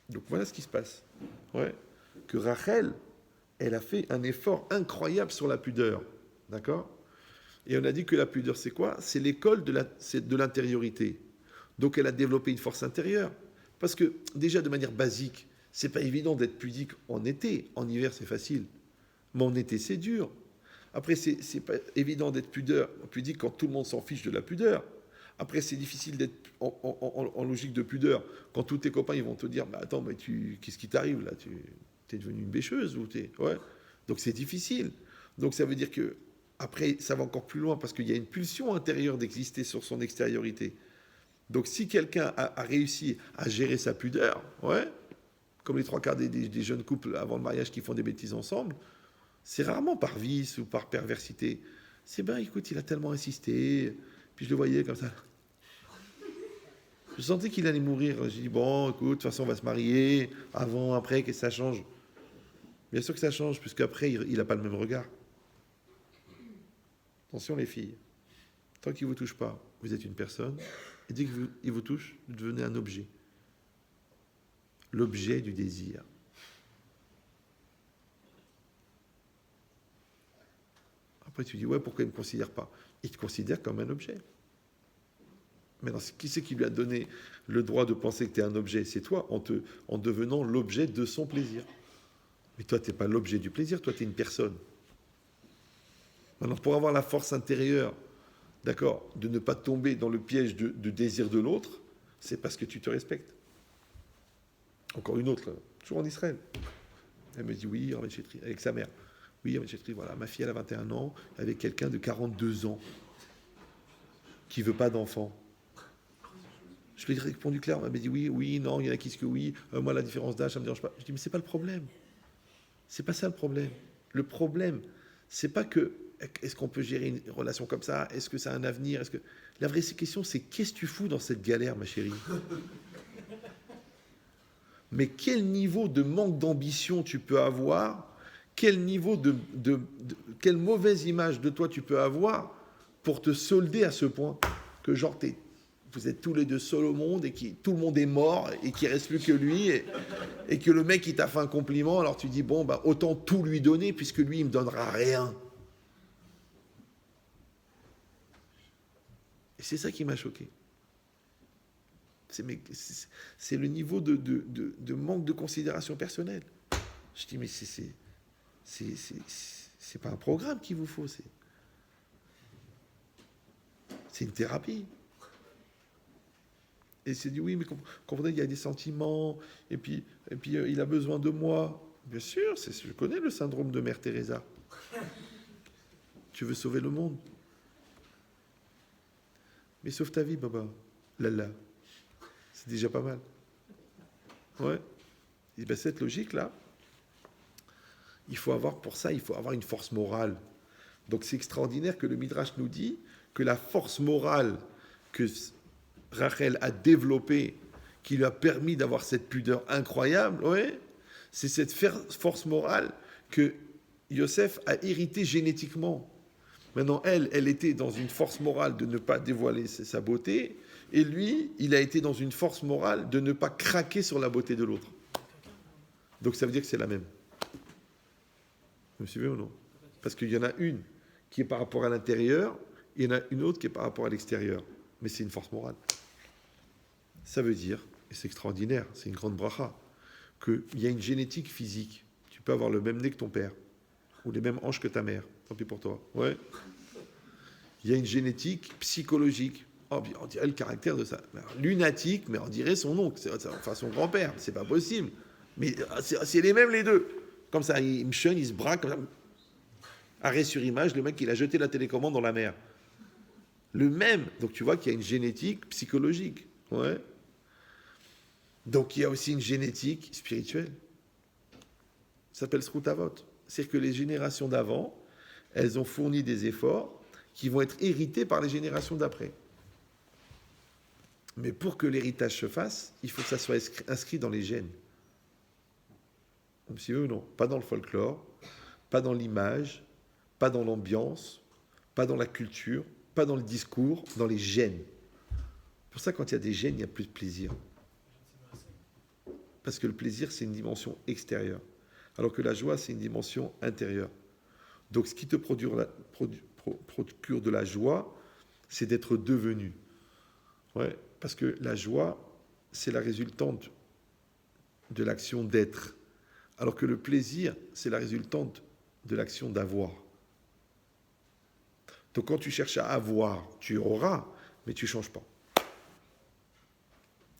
Donc voilà ce qui se passe. Ouais. Que Rachel, elle a fait un effort incroyable sur la pudeur. D'accord? Et on a dit que la pudeur, c'est quoi? C'est l'école de l'intériorité. Donc elle a développé une force intérieure. Parce que déjà, de manière basique, c'est pas évident d'être pudique en été. En hiver, c'est facile. Mais en été, c'est dur. Après, c'est pas évident d'être pudique quand tout le monde s'en fiche de la pudeur. Après, c'est difficile d'être en logique de pudeur quand tous tes copains ils vont te dire, bah attends, mais qu'est-ce qui t'arrive là? Tu es devenue une bêcheuse ou ouais. Donc c'est difficile. Donc ça veut dire que après, ça va encore plus loin parce qu'il y a une pulsion intérieure d'exister sur son extériorité. Donc si quelqu'un a réussi à gérer sa pudeur, ouais, comme les 3/4 des jeunes couples avant le mariage qui font des bêtises ensemble, c'est rarement par vice ou par perversité. C'est ben, écoute, il a tellement insisté, puis je le voyais comme ça. Je sentais qu'il allait mourir. J'ai dit, bon, écoute, de toute façon, on va se marier, avant, après, qu'est-ce que ça change? Bien sûr que ça change, puisqu'après, il n'a pas le même regard. Attention, les filles. Tant qu'il ne vous touche pas, vous êtes une personne, et dès qu'il vous touche, vous devenez un objet. L'objet du désir. Après, tu dis, ouais, pourquoi il ne me considère pas? Il te considère comme un objet. Maintenant, qui c'est qui lui a donné le droit de penser que tu es un objet? C'est toi, en devenant l'objet de son plaisir. Mais toi, tu n'es pas l'objet du plaisir, toi, tu es une personne. Maintenant, pour avoir la force intérieure, d'accord, de ne pas tomber dans le piège de désir de l'autre, c'est parce que tu te respectes. Encore une autre, toujours en Israël. Elle me dit, oui, avec sa mère. Oui, voilà, ma fille, elle a 21 ans, avec quelqu'un de 42 ans qui ne veut pas d'enfant. Je lui ai répondu clairement. Elle m'a dit oui, non, il y en a qui disent que oui. Moi, la différence d'âge, ça ne me dérange pas. Je dis, mais c'est pas le problème. C'est pas ça le problème. Le problème, c'est pas que est-ce qu'on peut gérer une relation comme ça? Est-ce que ça a un avenir? La vraie question, c'est qu'est-ce que tu fous dans cette galère, ma chérie? Mais quel niveau de manque d'ambition tu peux avoir? Quel niveau quelle mauvaise image de toi tu peux avoir pour te solder à ce point que genre vous êtes tous les deux seuls au monde et tout le monde est mort et qu'il ne reste plus que lui et que le mec il t'a fait un compliment, alors tu dis bon bah autant tout lui donner puisque lui il me donnera rien. Et c'est ça qui m'a choqué. C'est le niveau de manque de considération personnelle. Je dis mais c'est pas un programme qu'il vous faut, c'est une thérapie. Et c'est dit oui, mais comprenez, il y a des sentiments, et puis il a besoin de moi. Bien sûr, je connais le syndrome de Mère Teresa. Tu veux sauver le monde. Mais sauve ta vie, Baba. Lala. C'est déjà pas mal. Ouais. Et bien cette logique-là, il faut avoir une force morale. Donc c'est extraordinaire que le Midrash nous dit que la force morale que Rachel a développée, qui lui a permis d'avoir cette pudeur incroyable, ouais, c'est cette force morale que Yosef a hérité génétiquement. Maintenant, elle était dans une force morale de ne pas dévoiler sa beauté, et lui, il a été dans une force morale de ne pas craquer sur la beauté de l'autre. Donc ça veut dire que c'est la même. Vous me suivez ou non? Parce qu'il y en a une qui est par rapport à l'intérieur, et il y en a une autre qui est par rapport à l'extérieur. Mais c'est une force morale. Ça veut dire, et c'est extraordinaire, c'est une grande bracha, qu'il y a une génétique physique. Tu peux avoir le même nez que ton père, ou les mêmes hanches que ta mère. Tant pis pour toi. Ouais. Il y a une génétique psychologique. Oh, on dirait le caractère de ça. Lunatique, mais on dirait son oncle, enfin son grand-père. C'est pas possible. Mais c'est les mêmes les deux. Comme ça, il me chunne, il se braque. Comme ça. Arrêt sur image, le mec, il a jeté la télécommande dans la mer. Le même. Donc tu vois qu'il y a une génétique psychologique. Ouais. Donc il y a aussi une génétique spirituelle. Ça s'appelle Srutavot. C'est-à-dire que les générations d'avant, elles ont fourni des efforts qui vont être hérités par les générations d'après. Mais pour que l'héritage se fasse, il faut que ça soit inscrit dans les gènes. Si vous ou non, pas dans le folklore, pas dans l'image, pas dans l'ambiance, pas dans la culture, pas dans le discours, dans les gènes. C'est pour ça que quand il y a des gènes, il n'y a plus de plaisir. Parce que le plaisir, c'est une dimension extérieure. Alors que la joie, c'est une dimension intérieure. Donc ce qui te procure de la joie, c'est d'être devenu. Ouais, parce que la joie, c'est la résultante de l'action d'être. Alors que le plaisir, c'est la résultante de l'action d'avoir. Donc quand tu cherches à avoir, tu auras, mais tu ne changes pas.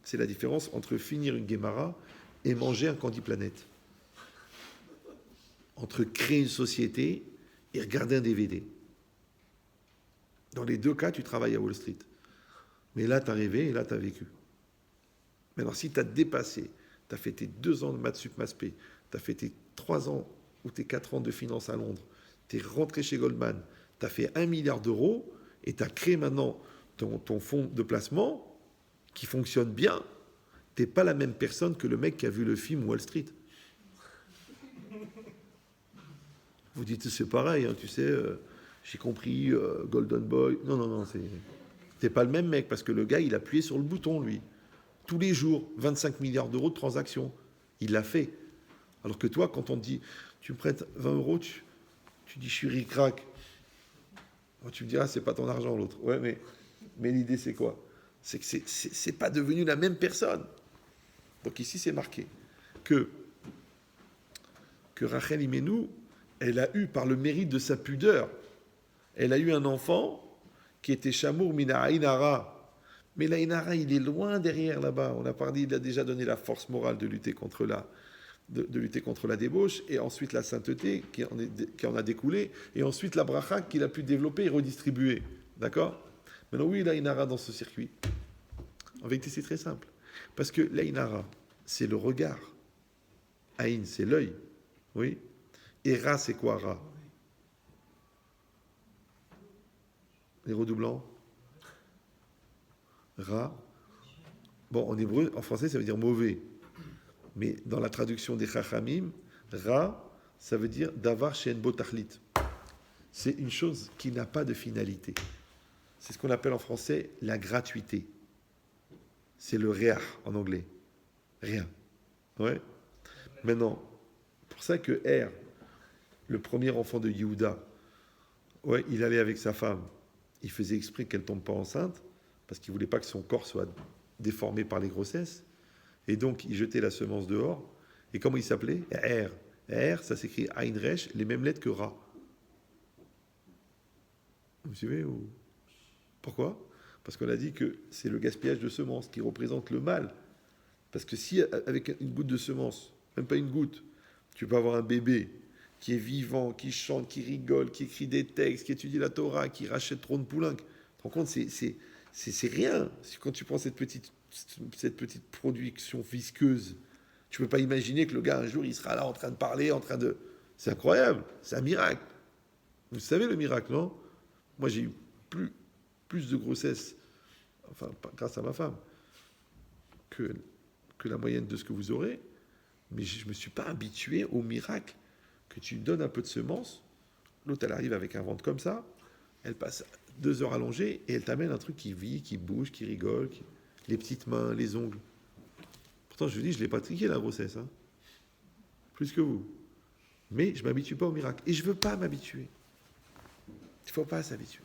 C'est la différence entre finir une Guémara et manger un Candy Planet. Entre créer une société et regarder un DVD. Dans les deux cas, tu travailles à Wall Street. Mais là, tu as rêvé et là, tu as vécu. Maintenant, si tu as dépassé, tu as fait tes 2 ans de maths sup maths spé, tu as fait tes 3 ans ou tes 4 ans de finance à Londres, tu es rentré chez Goldman, tu as fait 1 milliard d'euros et tu as créé maintenant ton fonds de placement qui fonctionne bien, tu n'es pas la même personne que le mec qui a vu le film Wall Street. Vous dites, c'est pareil, hein, tu sais, j'ai compris, Golden Boy. Non, t'es pas le même mec, parce que le gars, il a appuyé sur le bouton, lui. Tous les jours, 25 milliards d'euros de transactions. Il l'a fait. Alors que toi, quand on te dit, tu me prêtes 20 euros, tu dis, je suis ric-rac. Tu me dis, ah, c'est pas ton argent, l'autre. Ouais, mais l'idée, c'est quoi? C'est que c'est pas devenu la même personne. Donc ici, c'est marqué que Rachel Imenou, elle a eu, par le mérite de sa pudeur, elle a eu un enfant qui était Shamour Mina Ainara. Mais l'Ainara, il est loin derrière là-bas. On a parlé, il a déjà donné la force morale de lutter contre la débauche, et ensuite la sainteté qui en a découlé, et ensuite la bracha qu'il a pu développer et redistribuer. D'accord? Maintenant, oui, l'Ainara dans ce circuit. En vérité, c'est très simple. Parce que l'Ainara, c'est le regard. Aïn, c'est l'œil. Oui. Et Ra, c'est quoi Ra? Les redoublants. Ra. Bon, en hébreu, en français, ça veut dire mauvais. Mais dans la traduction des Chachamim, Ra, ça veut dire Davar Shen Botachlit. C'est une chose qui n'a pas de finalité. C'est ce qu'on appelle en français la gratuité. C'est le réa en anglais. Rien. Ouais. Maintenant, pour ça que Er, le premier enfant de Yehuda, ouais, il allait avec sa femme. Il faisait exprès qu'elle ne tombe pas enceinte, parce qu'il ne voulait pas que son corps soit déformé par les grossesses. Et donc, il jetait la semence dehors. Et comment il s'appelait? Er. Er, ça s'écrit Ain Resh, les mêmes lettres que Ra. Vous me suivez ou... Pourquoi? Parce qu'on a dit que c'est le gaspillage de semences qui représente le mal. Parce que si, avec une goutte de semence, même pas une goutte, tu peux avoir un bébé qui est vivant, qui chante, qui rigole, qui écrit des textes, qui étudie la Torah, qui rachète trop de poulencs. Tu te rends compte, c'est rien. Quand tu prends cette petite production visqueuse, tu ne peux pas imaginer que le gars, un jour, il sera là en train de parler, en train de... C'est incroyable, c'est un miracle. Vous savez le miracle, non? Moi, j'ai eu plus de grossesses, enfin, grâce à ma femme, que la moyenne de ce que vous aurez, mais je ne me suis pas habitué au miracle que tu donnes un peu de semences, l'autre elle arrive avec un ventre comme ça, elle passe 2 heures allongée et elle t'amène un truc qui vit, qui bouge, qui rigole, les petites mains, les ongles. Pourtant je vous dis, je ne l'ai pas triqué la grossesse, hein. Plus que vous. Mais je ne m'habitue pas au miracle. Et je ne veux pas m'habituer. Il ne faut pas s'habituer.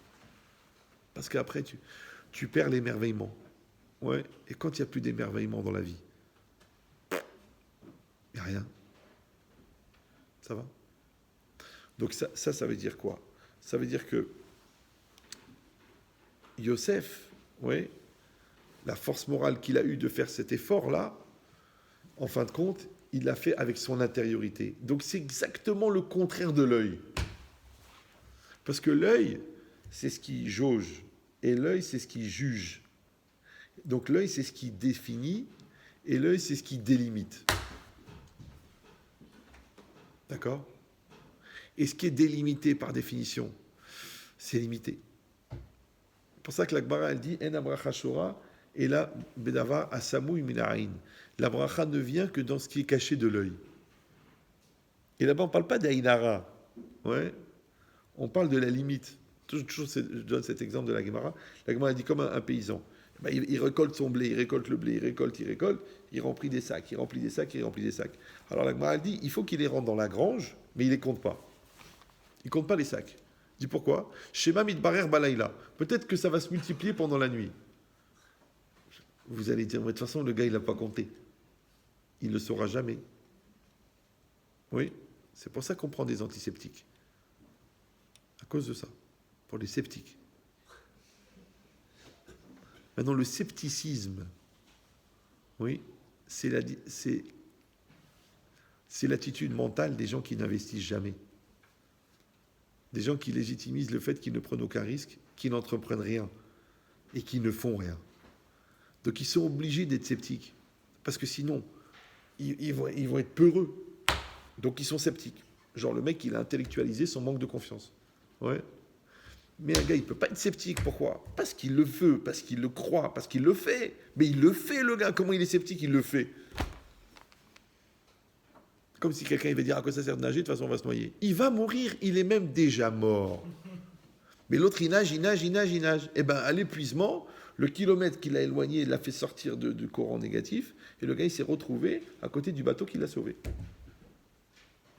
Parce qu'après tu perds l'émerveillement. Ouais. Et quand il n'y a plus d'émerveillement dans la vie, il n'y a rien. Ça va? Donc ça veut dire quoi? Ça veut dire que Yosef, ouais, la force morale qu'il a eue de faire cet effort-là, en fin de compte, il l'a fait avec son intériorité. Donc c'est exactement le contraire de l'œil. Parce que l'œil, c'est ce qui jauge, et l'œil, c'est ce qui juge. Donc l'œil, c'est ce qui définit, et l'œil, c'est ce qui délimite. D'accord? Et ce qui est délimité par définition, c'est limité. C'est pour ça que la Gemara, elle dit En abracha shora, et là, bedava asamui minaïn. La bracha ne vient que dans ce qui est caché de l'œil. Et là-bas, on ne parle pas d'Aïnara. Ouais. On parle de la limite. Toujours, je donne cet exemple de la Gemara. La Gemara dit comme un paysan. Ben, il récolte son blé, il récolte le blé, il récolte, il remplit des sacs, il remplit des sacs, il remplit des sacs. Alors la Gemara dit, il faut qu'il les rentre dans la grange, mais il ne les compte pas. Il ne compte pas les sacs. Il dit pourquoi? Shema mitbarer balaïla. Peut-être que ça va se multiplier pendant la nuit. Vous allez dire, mais de toute façon, le gars, il n'a pas compté. Il ne le saura jamais. Oui, c'est pour ça qu'on prend des antiseptiques. À cause de ça. Pour les sceptiques. Maintenant, le scepticisme, oui, c'est l'attitude mentale des gens qui n'investissent jamais. Des gens qui légitimisent le fait qu'ils ne prennent aucun risque, qui n'entreprennent rien et qui ne font rien. Donc ils sont obligés d'être sceptiques. Parce que sinon, ils vont être peureux. Donc ils sont sceptiques. Genre le mec, il a intellectualisé son manque de confiance. Ouais. Mais un gars, il ne peut pas être sceptique. Pourquoi? Parce qu'il le veut, parce qu'il le croit, parce qu'il le fait. Mais il le fait, le gars. Comment il est sceptique? Il le fait. Comme si quelqu'un va dire à quoi ça sert de nager, de toute façon on va se noyer. Il va mourir, il est même déjà mort. Mais l'autre, il nage. Et bien, à l'épuisement, le kilomètre qu'il a éloigné l'a fait sortir de courant négatif. Et le gars, il s'est retrouvé à côté du bateau qui l'a sauvé.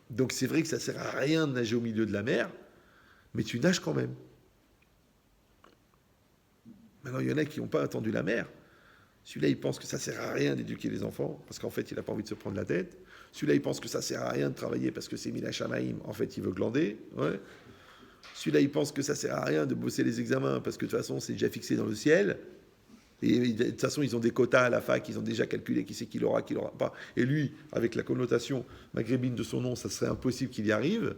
Donc c'est vrai que ça ne sert à rien de nager au milieu de la mer, mais tu nages quand même. Maintenant, il y en a qui n'ont pas attendu la mer. Celui-là, il pense que ça ne sert à rien d'éduquer les enfants, parce qu'en fait, il n'a pas envie de se prendre la tête. Celui-là, il pense que ça ne sert à rien de travailler, parce que c'est Mila Shamaïm, en fait, il veut glander. Ouais. Celui-là, il pense que ça ne sert à rien de bosser les examens, parce que de toute façon, c'est déjà fixé dans le ciel. Et de toute façon, ils ont des quotas à la fac, ils ont déjà calculé qui c'est qui l'aura pas. Et lui, avec la connotation maghrébine de son nom, ça serait impossible qu'il y arrive.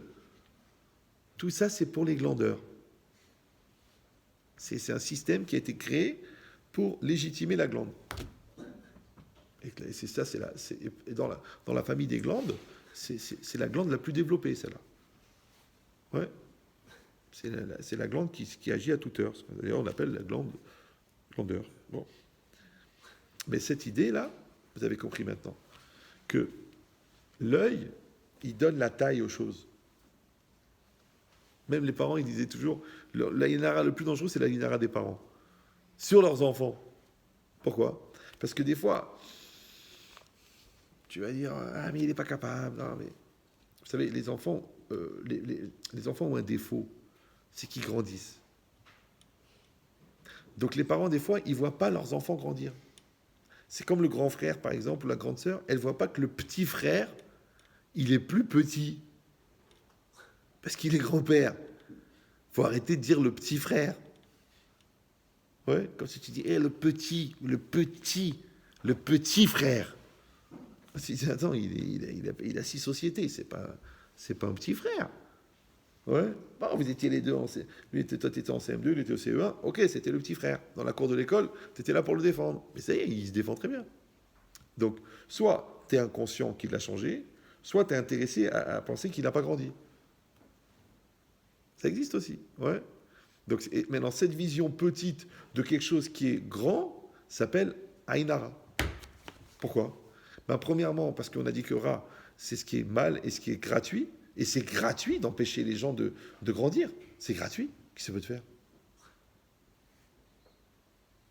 Tout ça, c'est pour les glandeurs. C'est un système qui a été créé pour légitimer la glande. Et c'est ça, et dans la famille des glandes, c'est la glande la plus développée, celle-là. Ouais. C'est la glande qui agit à toute heure. D'ailleurs, on appelle la glandeur. Bon. Mais cette idée-là, vous avez compris maintenant, que l'œil, il donne la taille aux choses. Même les parents, ils disaient toujours, l'ayinara le plus dangereux, c'est l'ayinara des parents. Sur leurs enfants. Pourquoi ? Parce que des fois, tu vas dire, ah mais il n'est pas capable. Non, mais... Vous savez, les enfants, les enfants ont un défaut, c'est qu'ils grandissent. Donc les parents, des fois, ils ne voient pas leurs enfants grandir. C'est comme le grand frère, par exemple, ou la grande sœur, elle ne voit pas que le petit frère, il est plus petit. Parce qu'il est grand-père. Il faut arrêter de dire le petit frère. Ouais, comme si tu dis, le petit frère. Attends, il a 6 sociétés, c'est pas un petit frère. Ouais. Bon, vous étiez les deux toi, tu étais en CM2, il était au CE1. Ok, c'était le petit frère. Dans la cour de l'école, tu étais là pour le défendre. Mais ça y est, il se défend très bien. Donc, soit tu es inconscient qu'il l'a changé, soit tu es intéressé à penser qu'il n'a pas grandi. Ça existe aussi. Ouais. Donc, maintenant, cette vision petite de quelque chose qui est grand s'appelle Ainara. Pourquoi ? Premièrement, parce qu'on a dit que Ra, c'est ce qui est mal et ce qui est gratuit. Et c'est gratuit d'empêcher les gens de grandir. C'est gratuit. Qu'est-ce que ça veut te faire ?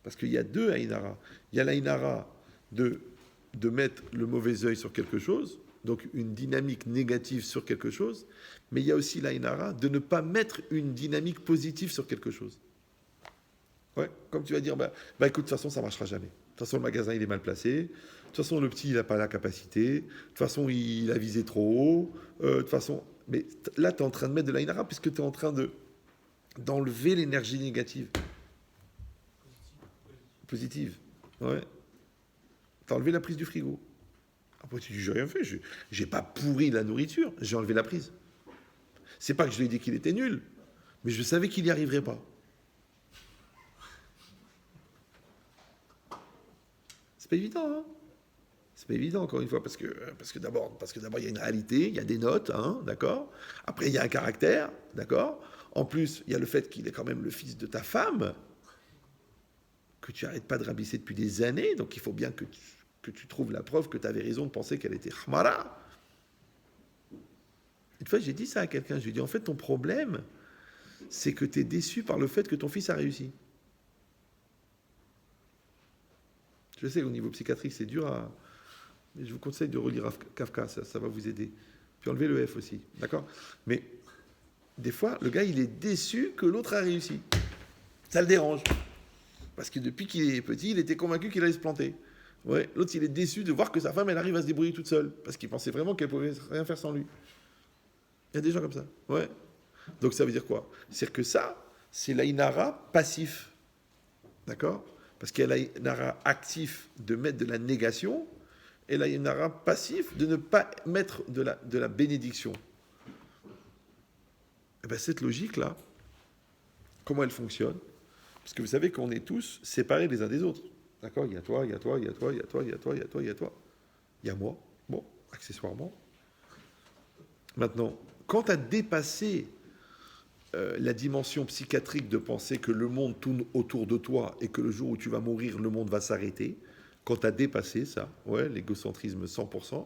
Parce qu'il y a 2 Ainara. Il y a l'Ainara de mettre le mauvais œil sur quelque chose, donc une dynamique négative sur quelque chose, mais il y a aussi l'Ainara de ne pas mettre une dynamique positive sur quelque chose. Ouais, comme tu vas dire, écoute, de toute façon, ça ne marchera jamais. De toute façon, le magasin, il est mal placé. De toute façon, le petit, il n'a pas la capacité. De toute façon, il a visé trop haut. De toute façon, mais là, tu es en train de mettre de l'Ainara puisque tu es en train d'enlever l'énergie négative. Positive. Ouais. Tu as enlevé la prise du frigo. Après, tu dis, j'ai rien fait. J'ai pas pourri la nourriture. J'ai enlevé la prise. C'est pas que je lui ai dit qu'il était nul, mais je savais qu'il n'y arriverait pas. C'est pas évident, hein. C'est pas évident, encore une fois, parce que d'abord, il y a une réalité, il y a des notes, hein, d'accord. Après, il y a un caractère, d'accord. En plus, il y a le fait qu'il est quand même le fils de ta femme, que tu n'arrêtes pas de rabaisser depuis des années, donc il faut bien que tu trouves la preuve que tu avais raison de penser qu'elle était khmara. Une fois, j'ai dit ça à quelqu'un, je lui ai dit, en fait, ton problème, c'est que tu es déçu par le fait que ton fils a réussi. Je sais qu'au niveau psychiatrique, c'est dur à... Mais je vous conseille de relire Kafka, ça va vous aider. Puis enlever le F aussi, d'accord ? Mais des fois, le gars, il est déçu que l'autre a réussi. Ça le dérange. Parce que depuis qu'il est petit, il était convaincu qu'il allait se planter. Ouais, l'autre, il est déçu de voir que sa femme, elle arrive à se débrouiller toute seule. Parce qu'il pensait vraiment qu'elle pouvait rien faire sans lui. Il y a des gens comme ça. Ouais. Donc ça veut dire quoi ? C'est-à-dire que ça, c'est l'Ainara passif. D'accord ? Parce qu'il y a l'Ainara actif de mettre de la négation et l'Ainara passif de ne pas mettre de la bénédiction. Et bien cette logique-là, comment elle fonctionne ? Parce que vous savez qu'on est tous séparés les uns des autres. D'accord ? Il y a toi, il y a toi, il y a toi, il y a toi, il y a toi, il y a toi, il y a toi. Il y a moi. Bon, accessoirement. Maintenant, quand tu as dépassé la dimension psychiatrique de penser que le monde tourne autour de toi et que le jour où tu vas mourir, le monde va s'arrêter, quand tu as dépassé ça, ouais, l'égocentrisme 100%,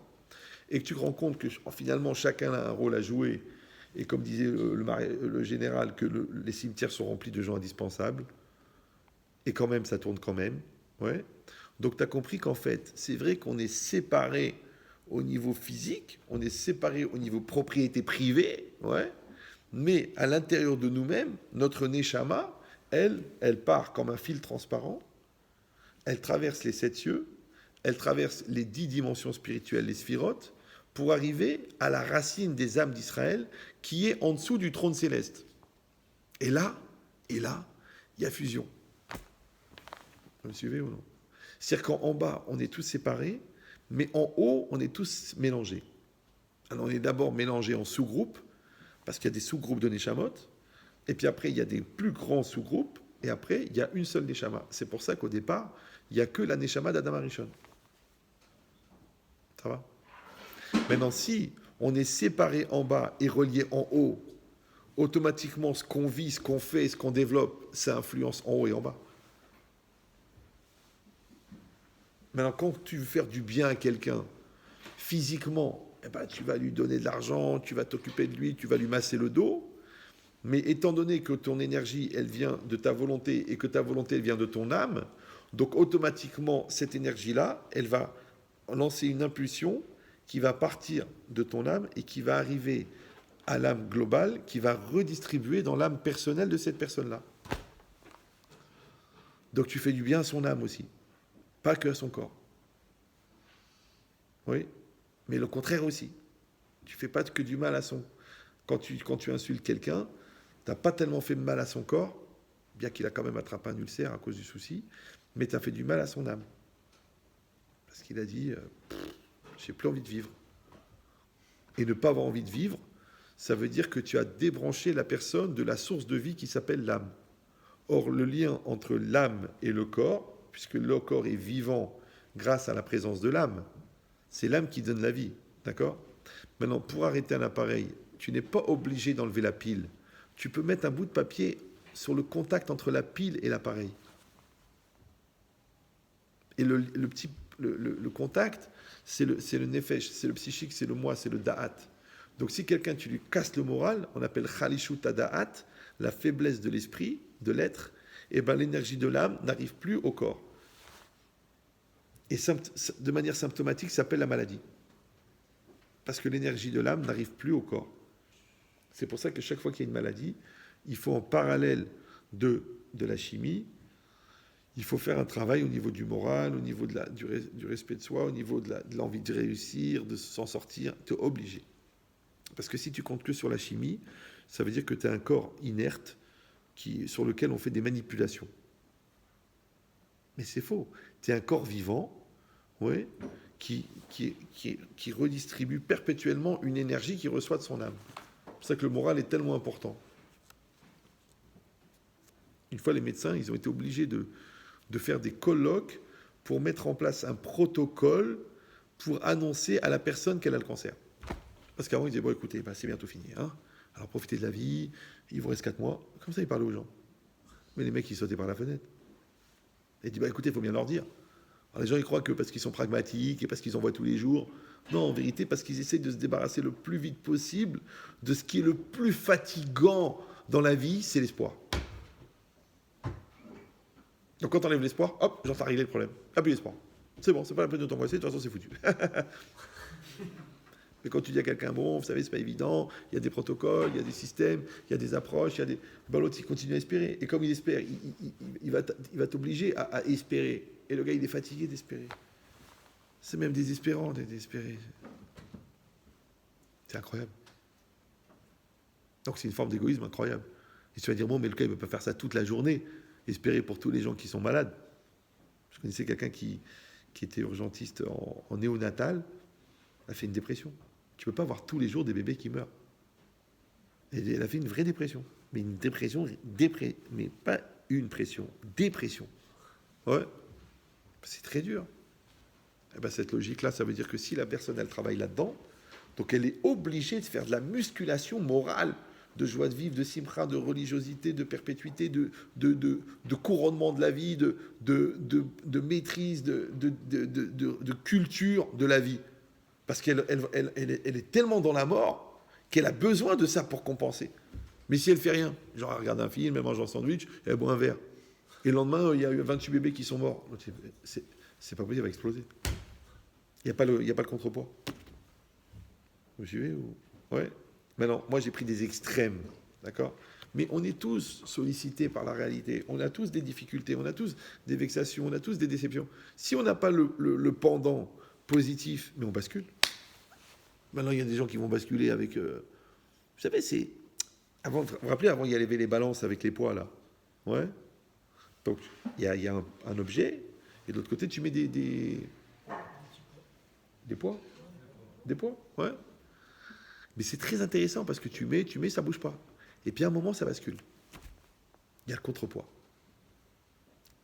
et que tu te rends compte que finalement chacun a un rôle à jouer, et comme disait le général, que les cimetières sont remplis de gens indispensables, et quand même ça tourne quand même, ouais. Donc tu as compris qu'en fait, c'est vrai qu'on est séparés au niveau physique, on est séparés au niveau propriété privée, ouais. Mais à l'intérieur de nous-mêmes, notre Neshama, elle part comme un fil transparent, elle traverse les 7 cieux, elle traverse les 10 dimensions spirituelles, les sphirotes, pour arriver à la racine des âmes d'Israël, qui est en dessous du trône céleste. Et là, il y a fusion. Vous me suivez ou non ? C'est-à-dire qu'en bas, on est tous séparés, mais en haut, on est tous mélangés. Alors on est d'abord mélangés en sous-groupes, parce qu'il y a des sous-groupes de Neshamot, et puis après, il y a des plus grands sous-groupes, et après, il y a une seule Neshama. C'est pour ça qu'au départ, il n'y a que la Neshama d'Adam Arishon. Ça va? Maintenant, si on est séparé en bas et relié en haut, automatiquement, ce qu'on vit, ce qu'on fait, ce qu'on développe, ça influence en haut et en bas. Maintenant, quand tu veux faire du bien à quelqu'un, physiquement, eh ben, tu vas lui donner de l'argent, tu vas t'occuper de lui, tu vas lui masser le dos. Mais étant donné que ton énergie, elle vient de ta volonté et que ta volonté, elle vient de ton âme, donc automatiquement, cette énergie-là, elle va lancer une impulsion qui va partir de ton âme et qui va arriver à l'âme globale, qui va redistribuer dans l'âme personnelle de cette personne-là. Donc tu fais du bien à son âme aussi, pas que à son corps. Oui, mais le contraire aussi. Tu fais pas que du mal à son... Quand tu insultes quelqu'un, tu n'as pas tellement fait mal à son corps, bien qu'il a quand même attrapé un ulcère à cause du souci, mais tu as fait du mal à son âme. Parce qu'il a dit, j'ai plus envie de vivre. Et ne pas avoir envie de vivre, ça veut dire que tu as débranché la personne de la source de vie qui s'appelle l'âme. Or, le lien entre l'âme et le corps, puisque le corps est vivant grâce à la présence de l'âme, c'est l'âme qui donne la vie. D'accord ? Maintenant, pour arrêter un appareil, tu n'es pas obligé d'enlever la pile. Tu peux mettre un bout de papier sur le contact entre la pile et l'appareil. Et le contact, c'est le nefesh, c'est le psychique, c'est le moi, c'est le da'at. Donc si quelqu'un, tu lui casses le moral, on appelle chalishut da'at, la faiblesse de l'esprit, de l'être, et ben l'énergie de l'âme n'arrive plus au corps. Et de manière symptomatique, ça s'appelle la maladie. Parce que l'énergie de l'âme n'arrive plus au corps. C'est pour ça que chaque fois qu'il y a une maladie, il faut en parallèle de la chimie, il faut faire un travail au niveau du moral, au niveau du respect de soi, au niveau de l'envie de réussir, de s'en sortir. Tu es obligé. Parce que si tu comptes que sur la chimie, ça veut dire que tu as un corps inerte sur lequel on fait des manipulations. Mais c'est faux. Tu es un corps vivant, ouais, qui redistribue perpétuellement une énergie qu'il reçoit de son âme. C'est pour ça que le moral est tellement important. Une fois, les médecins, ils ont été obligés de faire des colloques pour mettre en place un protocole pour annoncer à la personne qu'elle a le cancer. Parce qu'avant, ils disaient, bon, écoutez, c'est bientôt fini. Hein, alors profitez de la vie, il vous reste 4 mois. Comme ça, ils parlaient aux gens. Mais les mecs, ils sautaient par la fenêtre. Et ils disent, écoutez, il faut bien leur dire. Alors, les gens, ils croient que parce qu'ils sont pragmatiques et parce qu'ils en voient tous les jours. Non, en vérité, parce qu'ils essayent de se débarrasser le plus vite possible de ce qui est le plus fatigant dans la vie, c'est l'espoir. Donc quand on enlève l'espoir, hop, j'en fais régler le problème. Ah, plus l'espoir. C'est bon, c'est pas la peine de t'angoisser, de toute façon c'est foutu. Mais quand tu dis à quelqu'un, bon, vous savez, c'est pas évident, il y a des protocoles, il y a des systèmes, il y a des approches, il y a des... Ben, l'autre, il continue à espérer. Et comme il espère, il va t'obliger à espérer. Et le gars, il est fatigué d'espérer. C'est même désespérant d'espérer. C'est incroyable. Donc c'est une forme d'égoïsme incroyable. Et tu vas dire, bon, mais le gars, il ne peut pas faire ça toute la journée. Espérer pour tous les gens qui sont malades. Je connaissais quelqu'un qui était urgentiste en néonatal, a fait une dépression. Tu ne peux pas voir tous les jours des bébés qui meurent. Et elle a fait une vraie dépression. Mais une dépression, mais pas une pression, dépression. Ouais. C'est très dur. Et ben cette logique-là, ça veut dire que si la personne, elle travaille là-dedans, donc elle est obligée de faire de la musculation morale, de joie de vivre, de simcha, de religiosité, de perpétuité, de couronnement de la vie, de maîtrise, de culture de la vie. Parce qu'elle est tellement dans la mort qu'elle a besoin de ça pour compenser. Mais si elle ne fait rien, genre elle regarde un film, elle mange un sandwich, elle boit un verre. Et le lendemain, il y a eu 28 bébés qui sont morts. C'est pas possible, elle va exploser. Il n'y a pas le contrepoids. Vous suivez ou... Ouais. Maintenant, moi j'ai pris des extrêmes, d'accord ? Mais on est tous sollicités par la réalité. On a tous des difficultés, on a tous des vexations, on a tous des déceptions. Si on n'a pas le pendant positif, mais on bascule. Maintenant, il y a des gens qui vont basculer avec... vous savez, c'est... Vous vous rappelez, avant, il y avait les balances avec les poids, là. Ouais. Donc, il y a un objet, et de l'autre côté, tu mets des poids. Des poids, ouais. Mais c'est très intéressant parce que tu mets, ça bouge pas. Et puis à un moment, ça bascule. Il y a le contrepoids.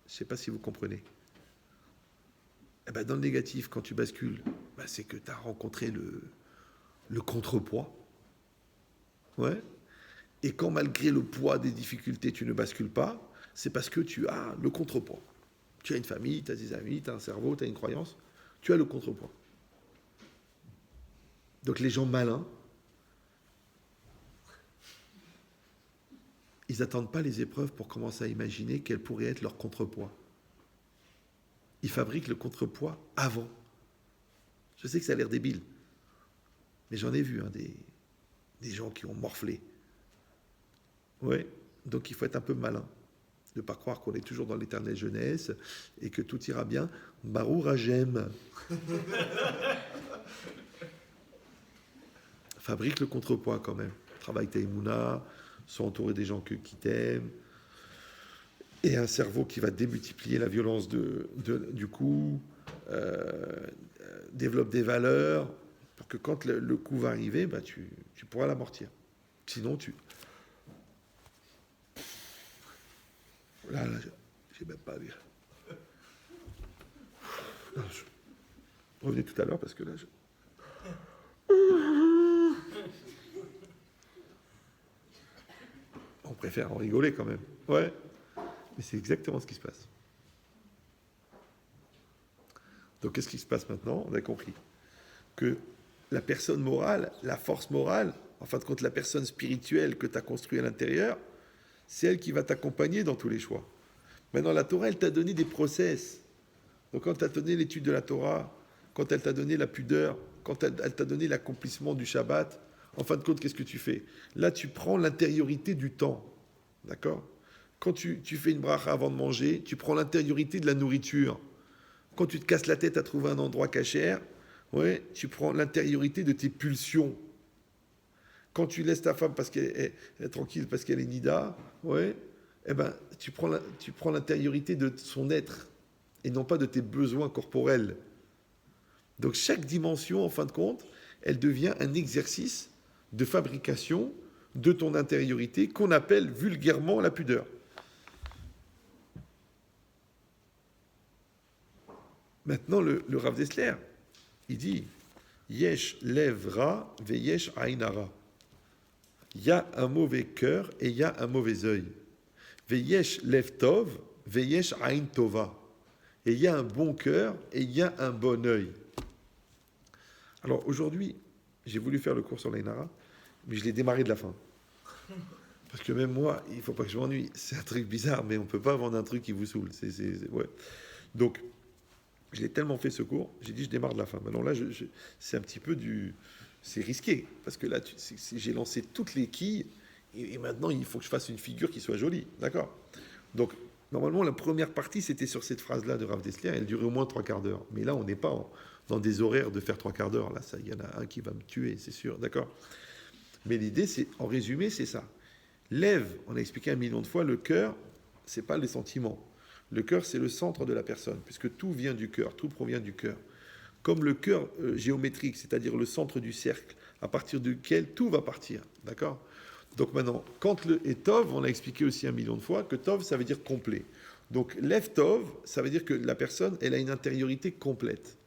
Je ne sais pas si vous comprenez. Eh ben, dans le négatif, quand tu bascules, c'est que tu as rencontré le contrepoids. Ouais. Et quand malgré le poids des difficultés, tu ne bascules pas, c'est parce que tu as le contrepoids. Tu as une famille, tu as des amis, tu as un cerveau, tu as une croyance, tu as le contrepoids. Donc les gens malins, ils n'attendent pas les épreuves pour commencer à imaginer quel pourrait être leur contrepoids. Ils fabriquent le contrepoids avant. Je sais que ça a l'air débile, mais j'en ai vu des gens qui ont morflé. Ouais, donc il faut être un peu malin, de ne pas croire qu'on est toujours dans l'éternelle jeunesse et que tout ira bien. Baruch Hashem. Fabrique le contrepoids quand même. Travaille ta émouna, sois entouré des gens qui t'aiment, et un cerveau qui va démultiplier la violence du coup, développe des valeurs, pour que quand le coup va arriver, tu pourras l'amortir. Sinon, Là, j'ai même pas vu. Revenez tout à l'heure parce que là, on préfère en rigoler quand même. Ouais, mais c'est exactement ce qui se passe. Donc, qu'est-ce qui se passe maintenant? On a compris que la personne morale, la force morale, en fin de compte, la personne spirituelle que tu as construite à l'intérieur, c'est elle qui va t'accompagner dans tous les choix. Maintenant, la Torah, elle t'a donné des process. Donc, quand elle t'a donné l'étude de la Torah, quand elle t'a donné la pudeur, quand elle t'a donné l'accomplissement du Shabbat, en fin de compte, qu'est-ce que tu fais? Là, tu prends l'intériorité du temps. D'accord? Quand tu fais une bracha avant de manger, tu prends l'intériorité de la nourriture. Quand tu te casses la tête à trouver un endroit cachère, ouais, tu prends l'intériorité de tes pulsions. Quand tu laisses ta femme parce qu'elle est tranquille, parce qu'elle est nida, ouais, eh ben, tu prends l'intériorité de son être et non pas de tes besoins corporels. Donc chaque dimension, en fin de compte, elle devient un exercice de fabrication de ton intériorité qu'on appelle vulgairement la pudeur. Maintenant, le Rav Dessler, il dit Yesh levra ve yesh ainara. Il y a un mauvais cœur et il y a un mauvais œil. Ve yesh lev tov ve yesh ain tova. Et il y a un bon cœur et il y a un bon œil. Alors aujourd'hui, j'ai voulu faire le cours sur l'Ainara, mais je l'ai démarré de la fin. Parce que même moi, il ne faut pas que je m'ennuie. C'est un truc bizarre, mais on ne peut pas vendre un truc qui vous saoule. Ouais. Donc, je l'ai tellement fait ce cours, j'ai dit je démarre de la fin. Maintenant là, c'est un petit peu c'est risqué, parce que là, j'ai lancé toutes les quilles, et maintenant, il faut que je fasse une figure qui soit jolie. D'accord? Donc, normalement, la première partie, c'était sur cette phrase-là de Rav Dessler, elle durait au moins 3/4 d'heure. Mais là, on n'est pas dans des horaires de faire 3/4 d'heure. Là, il y en a un qui va me tuer, c'est sûr. D'accord? Mais l'idée, c'est, en résumé, c'est ça. Lève, on a expliqué 1 million de fois, le cœur, c'est pas les sentiments. Le cœur, c'est le centre de la personne, puisque tout vient du cœur, tout provient du cœur. Comme le cœur géométrique, c'est-à-dire le centre du cercle, à partir duquel tout va partir. D'accord? Donc maintenant, quand et Tov, on a expliqué aussi 1 million de fois que Tov, ça veut dire complet. Donc Lev Tov, ça veut dire que la personne, elle a une intériorité complète.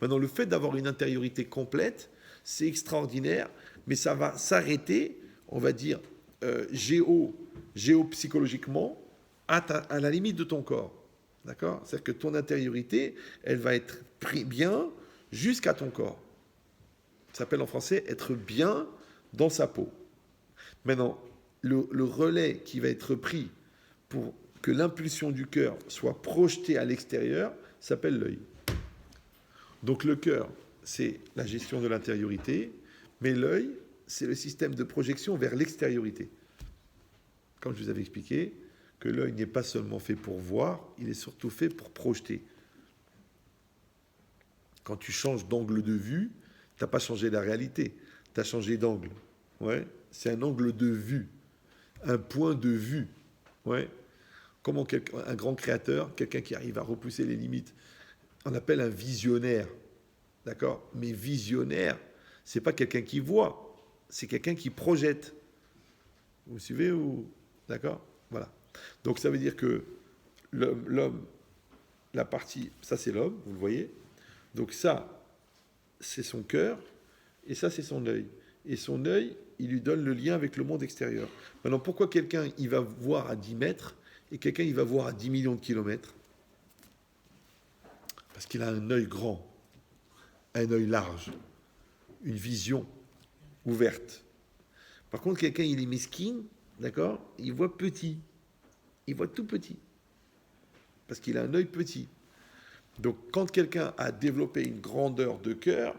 Maintenant, le fait d'avoir une intériorité complète, c'est extraordinaire, mais ça va s'arrêter, on va dire, géopsychologiquement, à la limite de ton corps. D'accord? C'est-à-dire que ton intériorité, elle va être bien jusqu'à ton corps. Ça s'appelle en français être bien dans sa peau. Maintenant, le relais qui va être pris pour que l'impulsion du cœur soit projetée à l'extérieur s'appelle l'œil. Donc le cœur, c'est la gestion de l'intériorité, mais l'œil, c'est le système de projection vers l'extériorité. Comme je vous avais expliqué, que l'œil n'est pas seulement fait pour voir, il est surtout fait pour projeter. Quand tu changes d'angle de vue, tu n'as pas changé la réalité, tu as changé d'angle. Ouais, c'est un angle de vue, un point de vue. Ouais. Comment un grand créateur, quelqu'un qui arrive à repousser les limites, on appelle un visionnaire. D'accord? Mais visionnaire, c'est pas quelqu'un qui voit, c'est quelqu'un qui projette. Vous suivez ou... D'accord? Voilà. Donc ça veut dire que l'homme, la partie, ça c'est l'homme, vous le voyez. Donc ça, c'est son cœur, et ça c'est son œil. Et son œil, il lui donne le lien avec le monde extérieur. Maintenant, pourquoi quelqu'un, il va voir à 10 mètres, et quelqu'un, il va voir à 10 millions de kilomètres? Parce qu'il a un œil grand, un œil large, une vision ouverte. Par contre, quelqu'un, il est mesquine, d'accord? Il voit petit. Il voit tout petit. Parce qu'il a un œil petit. Donc, quand quelqu'un a développé une grandeur de cœur,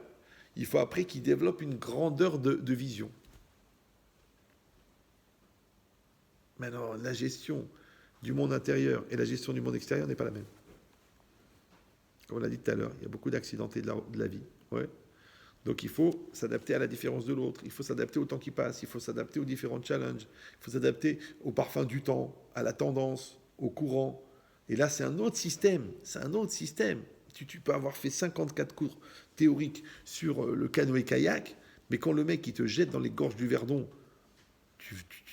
il faut après qu'il développe une grandeur de vision. Maintenant, la gestion du monde intérieur et la gestion du monde extérieur n'est pas la même. Comme on l'a dit tout à l'heure, il y a beaucoup d'accidentés de la vie. Ouais. Donc il faut s'adapter à la différence de l'autre, il faut s'adapter au temps qui passe, il faut s'adapter aux différents challenges, il faut s'adapter au parfum du temps, à la tendance, au courant. Et là, c'est un autre système, c'est un autre système. Tu peux avoir fait 54 cours théoriques sur le canoë-kayak, mais quand le mec il te jette dans les gorges du Verdon,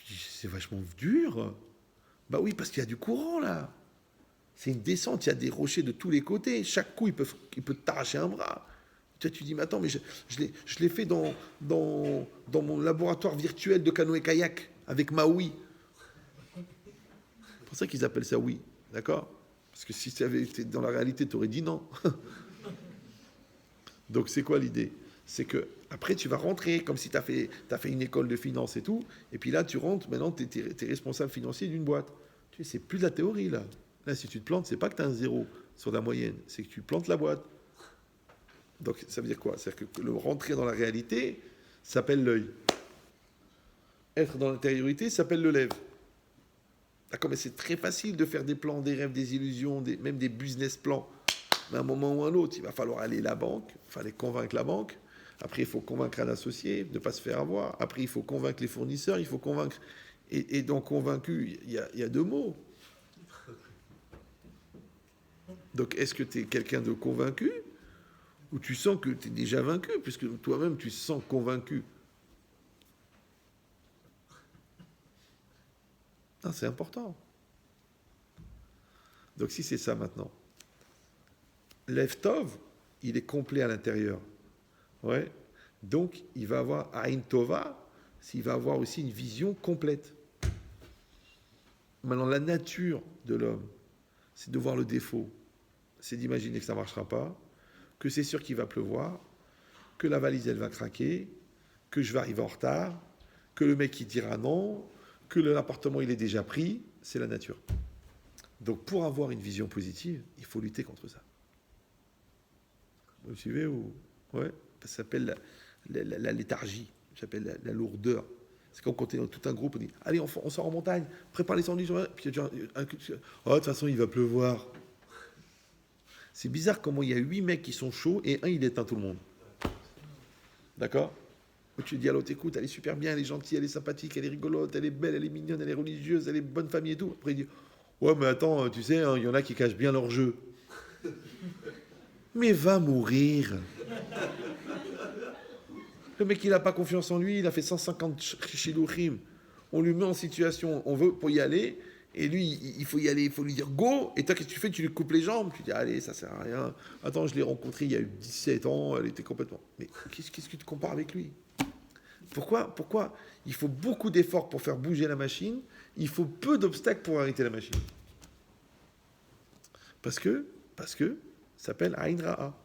c'est vachement dur. Bah oui, parce qu'il y a du courant là. C'est une descente, il y a des rochers de tous les côtés. Chaque coup, il peut t'arracher un bras. Tu dis, mais attends, mais je l'ai fait dans mon laboratoire virtuel de canoë-kayak avec ma Wii. C'est pour ça qu'ils appellent ça Wii, d'accord? Parce que si ça avait été dans la réalité, tu aurais dit non. Donc c'est quoi l'idée? C'est que après tu vas rentrer comme si tu as fait une école de finance et tout, et puis là tu rentres, maintenant tu es responsable financier d'une boîte. Tu sais, c'est plus de la théorie là. Là, si tu te plantes, c'est pas que tu as un zéro sur la moyenne, c'est que tu plantes la boîte. Donc ça veut dire quoi? C'est-à-dire que le rentrer dans la réalité s'appelle l'œil. Être dans l'intériorité s'appelle le lèvre. D'accord, mais c'est très facile de faire des plans, des rêves, des illusions, même des business plans. Mais à un moment ou à un autre, il va falloir aller à la banque, il fallait convaincre la banque. Après, il faut convaincre un associé de ne pas se faire avoir. Après, il faut convaincre les fournisseurs, il faut convaincre... Et donc, convaincu, il y a deux mots. Donc, est-ce que tu es quelqu'un de convaincu ou tu sens que tu es déjà vaincu, puisque toi-même, tu te sens convaincu? Non, c'est important. Donc, si c'est ça maintenant, Lev Tov, il est complet à l'intérieur. Ouais. Donc, il va avoir Aïn Tova, il va avoir aussi une vision complète. Maintenant, la nature de l'homme, c'est de voir le défaut. C'est d'imaginer que ça ne marchera pas, que c'est sûr qu'il va pleuvoir, que la valise, elle va craquer, que je vais arriver en retard, que le mec, il dira non, que l'appartement, il est déjà pris. C'est la nature. Donc, pour avoir une vision positive, il faut lutter contre ça. Vous suivez ou... Ouais. Ça s'appelle la léthargie, j'appelle la lourdeur. C'est quand on est dans tout un groupe, on dit allez, on sort en montagne, prépare les sandwichs. Puis oh, de toute façon, il va pleuvoir. C'est bizarre comment il y a 8 mecs qui sont chauds et un, il éteint tout le monde. D'accord? Tu dis à l'autre, écoute, elle est super bien, elle est gentille, elle est sympathique, elle est rigolote, elle est belle, elle est mignonne, elle est religieuse, elle est bonne famille et tout. Après, il dit ouais, mais attends, tu sais, il y en a qui cachent bien leur jeu. Mais va mourir. Le mec, il n'a pas confiance en lui, il a fait 150 shiluchim. On lui met en situation, on veut pour y aller, et lui, il faut y aller, il faut lui dire go, et toi, qu'est-ce que tu fais? Tu lui coupes les jambes, tu dis allez, ça sert à rien. Attends, je l'ai rencontrée il y a eu 17 ans, elle était complètement... Mais qu'est-ce que tu te compares avec lui? Pourquoi il faut beaucoup d'efforts pour faire bouger la machine, il faut peu d'obstacles pour arrêter la machine? Parce que ça s'appelle Aïn Ra'a.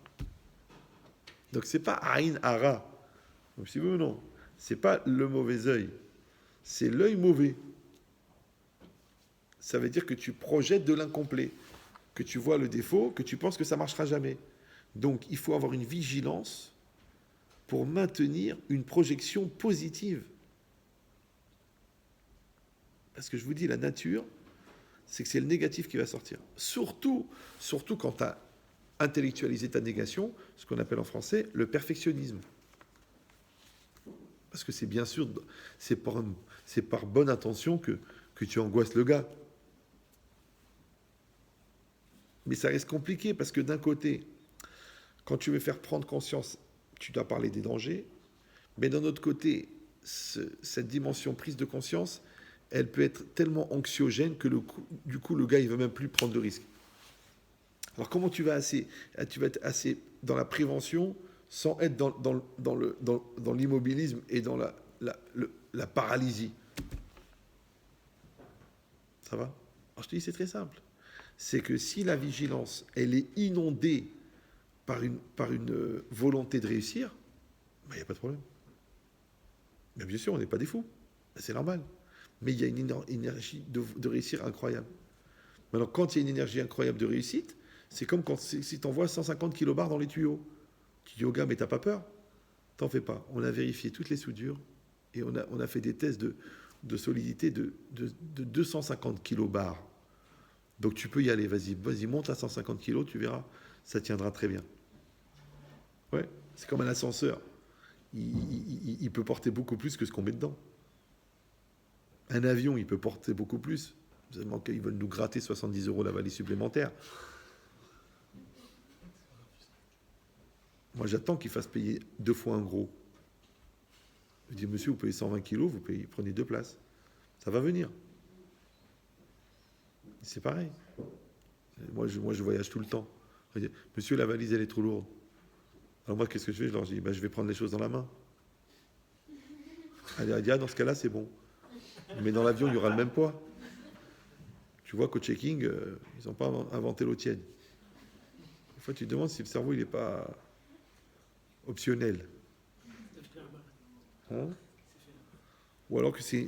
Donc c'est pas Aïn Hara. Donc, si vous voulez, non, c'est pas le mauvais œil, c'est l'œil mauvais. Ça veut dire que tu projettes de l'incomplet, que tu vois le défaut, que tu penses que ça marchera jamais. Donc, il faut avoir une vigilance pour maintenir une projection positive. Parce que je vous dis, la nature, c'est que c'est le négatif qui va sortir. Surtout quand tu as intellectualisé ta négation, ce qu'on appelle en français le perfectionnisme. Parce que c'est bien sûr, c'est par bonne intention que tu angoisses le gars. Mais ça reste compliqué parce que d'un côté, quand tu veux faire prendre conscience, tu dois parler des dangers. Mais d'un autre côté, cette dimension prise de conscience, elle peut être tellement anxiogène que du coup, le gars, il ne veut même plus prendre de risque. Alors, comment tu vas être assez dans la prévention sans être dans l'immobilisme et dans la paralysie? Ça va? Alors, je te dis, c'est très simple. C'est que si la vigilance, elle est inondée par une volonté de réussir, il n'y a pas de problème. Mais bien sûr, on n'est pas des fous. C'est normal. Mais il y a une énergie de réussir incroyable. Maintenant, quand il y a une énergie incroyable de réussite, c'est comme si tu envoies 150 kilobars dans les tuyaux. Tu dis au gars, mais t'as pas peur? T'en fais pas. On a vérifié toutes les soudures et on a fait des tests de solidité de 250 kilobars. Donc tu peux y aller, vas-y, monte à 150 kilos, tu verras, ça tiendra très bien. Ouais, c'est comme un ascenseur. Il peut porter beaucoup plus que ce qu'on met dedans. Un avion, il peut porter beaucoup plus. Seulement qu'ils veulent nous gratter 70 € la valise supplémentaire. Moi, j'attends qu'ils fassent payer 2 fois un gros. Je dis, monsieur, vous payez 120 kilos, vous prenez 2 places. Ça va venir. C'est pareil. Moi, je voyage tout le temps. Je dis, monsieur, la valise, elle est trop lourde. Alors moi, qu'est-ce que je fais? Je leur dis, je vais prendre les choses dans la main. Elle dit, dans ce cas-là, c'est bon. Mais dans l'avion, il y aura le même poids. Tu vois qu'au checking, ils n'ont pas inventé l'eau tiède. Des fois, tu te demandes si le cerveau, il n'est pas optionnel. Hein? Ou alors que c'est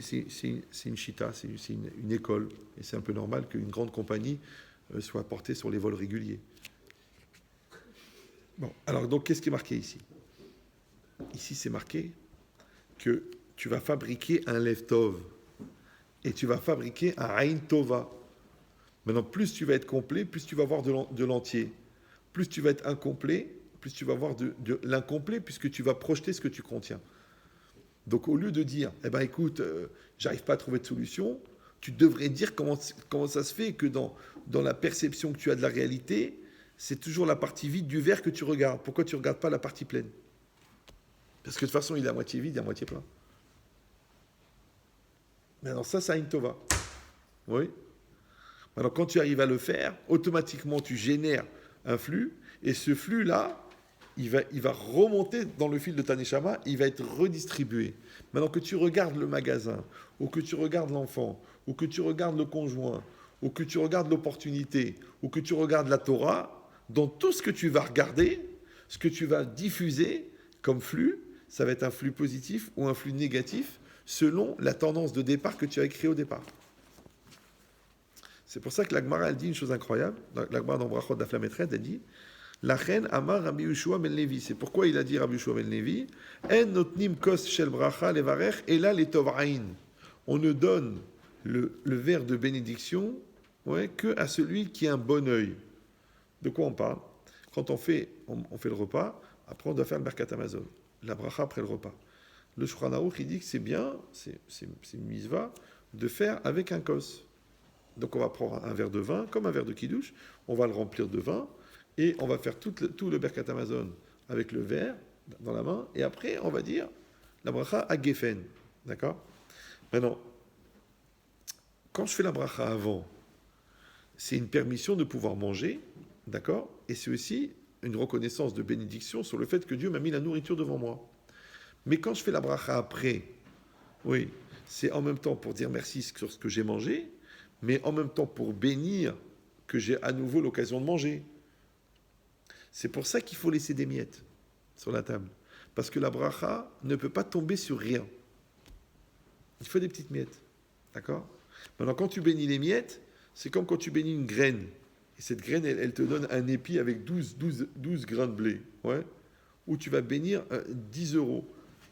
une chita, c'est une école. Et c'est un peu normal qu'une grande compagnie soit portée sur les vols réguliers. Bon, alors donc, qu'est-ce qui est marqué ici? Ici, c'est marqué que tu vas fabriquer un lev tov et tu vas fabriquer un aïn tova. Maintenant, plus tu vas être complet, plus tu vas voir de l'entier. Plus tu vas être incomplet, plus tu vas voir de l'incomplet, puisque tu vas projeter ce que tu contiens. Donc, au lieu de dire, écoute, j'arrive pas à trouver de solution, tu devrais dire comment ça se fait que dans la perception que tu as de la réalité, c'est toujours la partie vide du verre que tu regardes. Pourquoi tu ne regardes pas la partie pleine? Parce que de toute façon, il est à moitié vide, il est à moitié plein. Maintenant, ça, c'est une tova. Oui. Maintenant, quand tu arrives à le faire, automatiquement, tu génères un flux, et ce flux-là, il va remonter dans le fil de ta neshama, il va être redistribué. Maintenant que tu regardes le magasin, ou que tu regardes l'enfant, ou que tu regardes le conjoint, ou que tu regardes l'opportunité, ou que tu regardes la Torah, dans tout ce que tu vas regarder, ce que tu vas diffuser comme flux, ça va être un flux positif ou un flux négatif, selon la tendance de départ que tu as créée au départ. C'est pour ça que la Gemara, elle dit une chose incroyable. La Gemara dans Brachot d'Aflam Etred, elle dit la reine Amar Rabbi Yehoshua ben Levi. C'est pourquoi il a dit Rabbi Yehoshua ben Levi En notnim kos shel bracha levarech et là les tovraïn. On ne donne le verre de bénédiction que à celui qui a un bon œil. De quoi on parle? Quand on fait le repas, après on doit faire le Birkat Hamazon, la bracha après le repas. Le Shulchan Aruch, il dit que c'est bien, c'est une misva, de faire avec un kos. Donc on va prendre un verre de vin, comme un verre de kiddush, on va le remplir de vin, et on va faire tout le Birkat Hamazon avec le verre dans la main, et après on va dire la bracha à Geffen. D'accord? Maintenant, quand je fais la bracha avant, c'est une permission de pouvoir manger, d'accord? Et c'est aussi une reconnaissance de bénédiction sur le fait que Dieu m'a mis la nourriture devant moi. Mais quand je fais la bracha après, oui, c'est en même temps pour dire merci sur ce que j'ai mangé, mais en même temps pour bénir que j'ai à nouveau l'occasion de manger. C'est pour ça qu'il faut laisser des miettes sur la table. Parce que la bracha ne peut pas tomber sur rien. Il faut des petites miettes. D'accord? Maintenant, quand tu bénis les miettes, c'est comme quand tu bénis une graine. Et cette graine, elle te donne un épi avec 12 grains de blé. Ouais? Ou tu vas bénir 10 €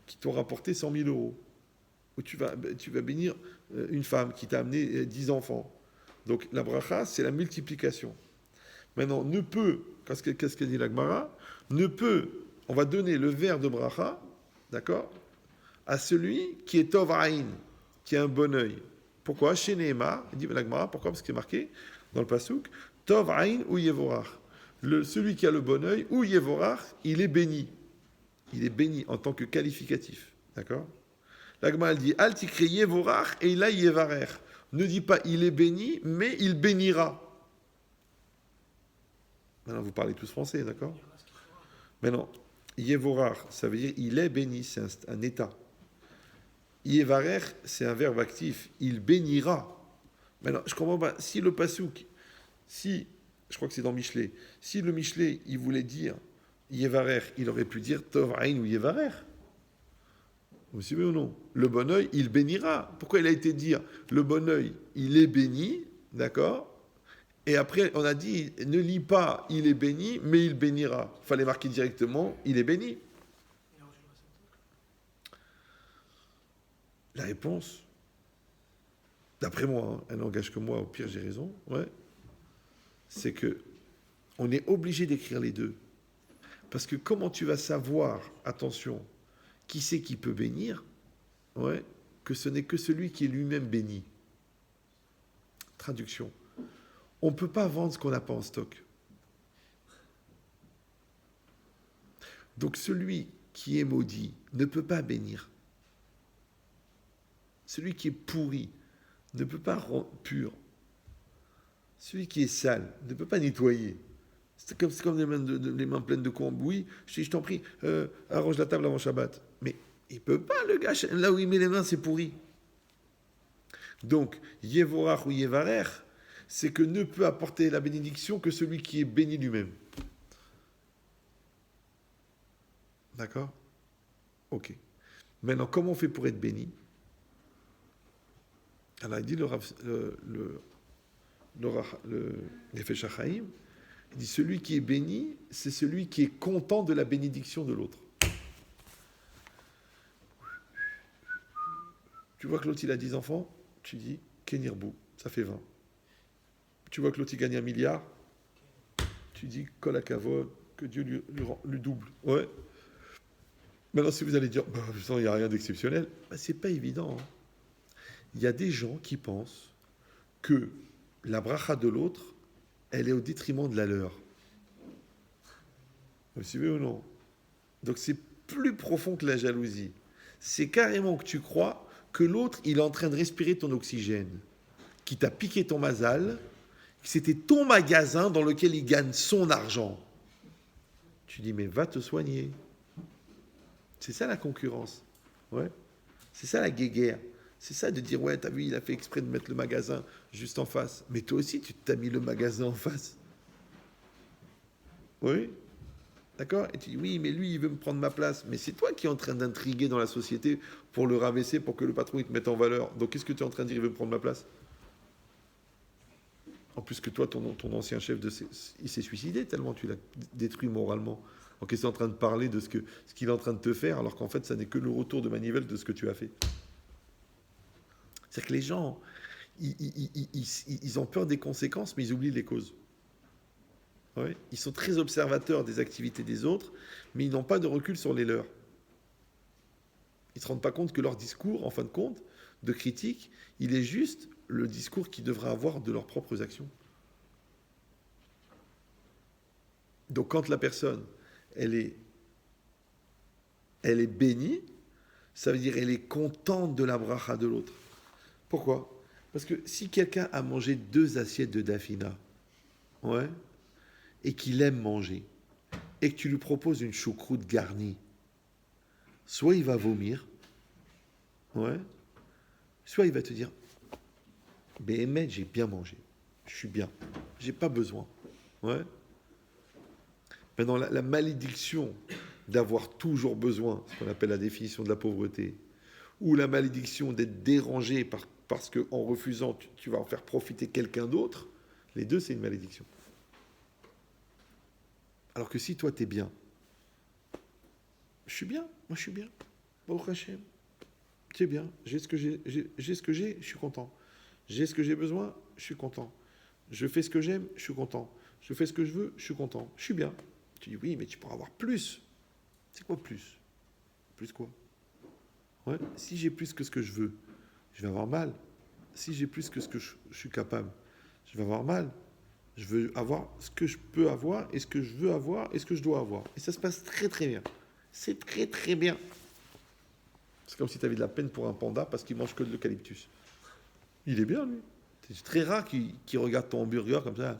qui t'ont rapporté 100 000 €. Ou tu vas bénir une femme qui t'a amené 10 enfants. Donc la bracha, c'est la multiplication. Maintenant, qu'est-ce que dit la Gemara? On va donner le verre de bracha, d'accord, à celui qui est tov aïn, qui a un bon œil. Pourquoi? Chez Nehemar, il dit la Gemara, pourquoi? Parce qu'il est marqué dans le pasuk, tov aïn ou yevorach. Celui qui a le bon œil, ou yevorach, il est béni. Il est béni en tant que qualificatif, d'accord? La Gemara elle dit Al tikre yevorach et là yevarer. Ne dis pas il est béni, mais il bénira. Maintenant, vous parlez tous français, d'accord? Mais non, yevorar, ça veut dire il est béni, c'est un état. Yevarer, c'est un verbe actif. Il bénira. Maintenant, je comprends pas. Si le pasouk, je crois que c'est dans Michelet, si le Michelet, il voulait dire Yevarer, il aurait pu dire Tov Ain ou Yevarer. Vous suivez ou non? Le bon œil, il bénira. Pourquoi il a été dire le bon œil, il est béni, d'accord? Et après, on a dit ne lis pas il est béni, mais il bénira. Il fallait marquer directement il est béni. La réponse, d'après moi, elle n'engage que moi, au pire j'ai raison, ouais, c'est que on est obligé d'écrire les deux. Parce que comment tu vas savoir, attention, qui c'est qui peut bénir, ouais, que ce n'est que celui qui est lui-même béni. Traduction. On ne peut pas vendre ce qu'on n'a pas en stock. Donc celui qui est maudit ne peut pas bénir. Celui qui est pourri ne peut pas rendre pur. Celui qui est sale ne peut pas nettoyer. C'est comme les mains pleines de cambouis. Je t'en prie, arrange la table avant Shabbat. Mais il ne peut pas, le gars. Là où il met les mains, c'est pourri. Donc, Yevorach ou Yevarer, c'est que ne peut apporter la bénédiction que celui qui est béni lui-même. D'accord? Ok. Maintenant, comment on fait pour être béni? Alors, il dit le Nefesh HaChaim, il dit celui qui est béni, c'est celui qui est content de la bénédiction de l'autre. Tu vois que l'autre il a 10 enfants, tu dis Kenirbu, ça fait 20. Tu vois que l'autre il gagne 1 milliard, tu dis Kol HaKavod, que Dieu lui double. Ouais. Maintenant, si vous allez dire, il n'y a rien d'exceptionnel, c'est pas évident. Hein. Il y a des gens qui pensent que la bracha de l'autre, elle est au détriment de la leur. Vous suivez ou non? Donc c'est plus profond que la jalousie. C'est carrément que tu crois que l'autre, il est en train de respirer ton oxygène, qui t'a piqué ton mazal, que c'était ton magasin dans lequel il gagne son argent. Tu dis, mais va te soigner. C'est ça la concurrence. Ouais. C'est ça la guéguerre. C'est ça de dire, ouais, t'as vu, il a fait exprès de mettre le magasin juste en face. Mais toi aussi, tu t'as mis le magasin en face. Oui. D'accord? Et tu dis, oui, mais lui, il veut me prendre ma place. Mais c'est toi qui es en train d'intriguer dans la société pour le rabaisser, pour que le patron, il te mette en valeur. Donc, qu'est-ce que tu es en train de dire, il veut me prendre ma place? En plus que toi, ton ancien chef, il s'est suicidé tellement tu l'as détruit moralement. Donc, qu'est-ce que tu es en train de parler de ce qu'il est en train de te faire, alors qu'en fait, ça n'est que le retour de manivelle de ce que tu as fait. C'est-à-dire que les gens, ils ont peur des conséquences, mais ils oublient les causes. Ouais. Ils sont très observateurs des activités des autres, mais ils n'ont pas de recul sur les leurs. Ils ne se rendent pas compte que leur discours, en fin de compte, de critique, il est juste le discours qu'ils devraient avoir de leurs propres actions. Donc quand la personne, elle est bénie, ça veut dire elle est contente de la bracha de l'autre. Pourquoi? Parce que si quelqu'un a mangé 2 assiettes de dafina, ouais, et qu'il aime manger, et que tu lui proposes une choucroute garnie, soit il va vomir, ouais, soit il va te dire, Béhémet, j'ai bien mangé, je suis bien, j'ai pas besoin, ouais. Maintenant, la malédiction d'avoir toujours besoin, ce qu'on appelle la définition de la pauvreté, ou la malédiction d'être dérangé parce qu'en refusant, tu vas en faire profiter quelqu'un d'autre, les deux, c'est une malédiction. Alors que si toi, t'es bien, je suis bien, moi je suis bien, Baruch Hashem, c'est bien, j'ai ce que j'ai, je suis content. J'ai ce que j'ai besoin, je suis content. Je fais ce que j'aime, je suis content. Je fais ce que je veux, je suis content. Je suis bien. Tu dis oui, mais tu pourras avoir plus. C'est quoi plus? Plus quoi? Ouais. Si j'ai plus que ce que je veux, je vais avoir mal. Si j'ai plus que ce que je suis capable, je vais avoir mal. Je veux avoir ce que je peux avoir, et ce que je veux avoir, et ce que je dois avoir. Et ça se passe très très bien. C'est très très bien. C'est comme si tu avais de la peine pour un panda parce qu'il mange que de l'eucalyptus. Il est bien, lui. C'est très rare qu'il regarde ton hamburger comme ça.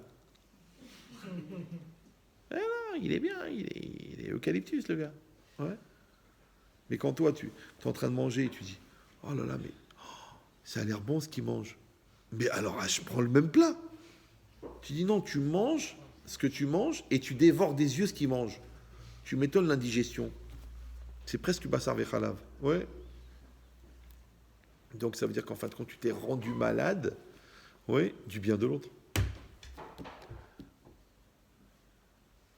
Ah non, il est bien, il est eucalyptus, le gars. Ouais. Mais quand toi, tu es en train de manger et tu dis, oh là là, mais ça a l'air bon ce qu'il mange. Mais alors, je prends le même plat. Tu dis non, tu manges ce que tu manges et tu dévores des yeux ce qu'il mange. Tu m'étonnes l'indigestion. C'est presque Bassar Vechalav. Ouais. Donc ça veut dire qu'en fin de compte, tu t'es rendu malade, ouais, du bien de l'autre.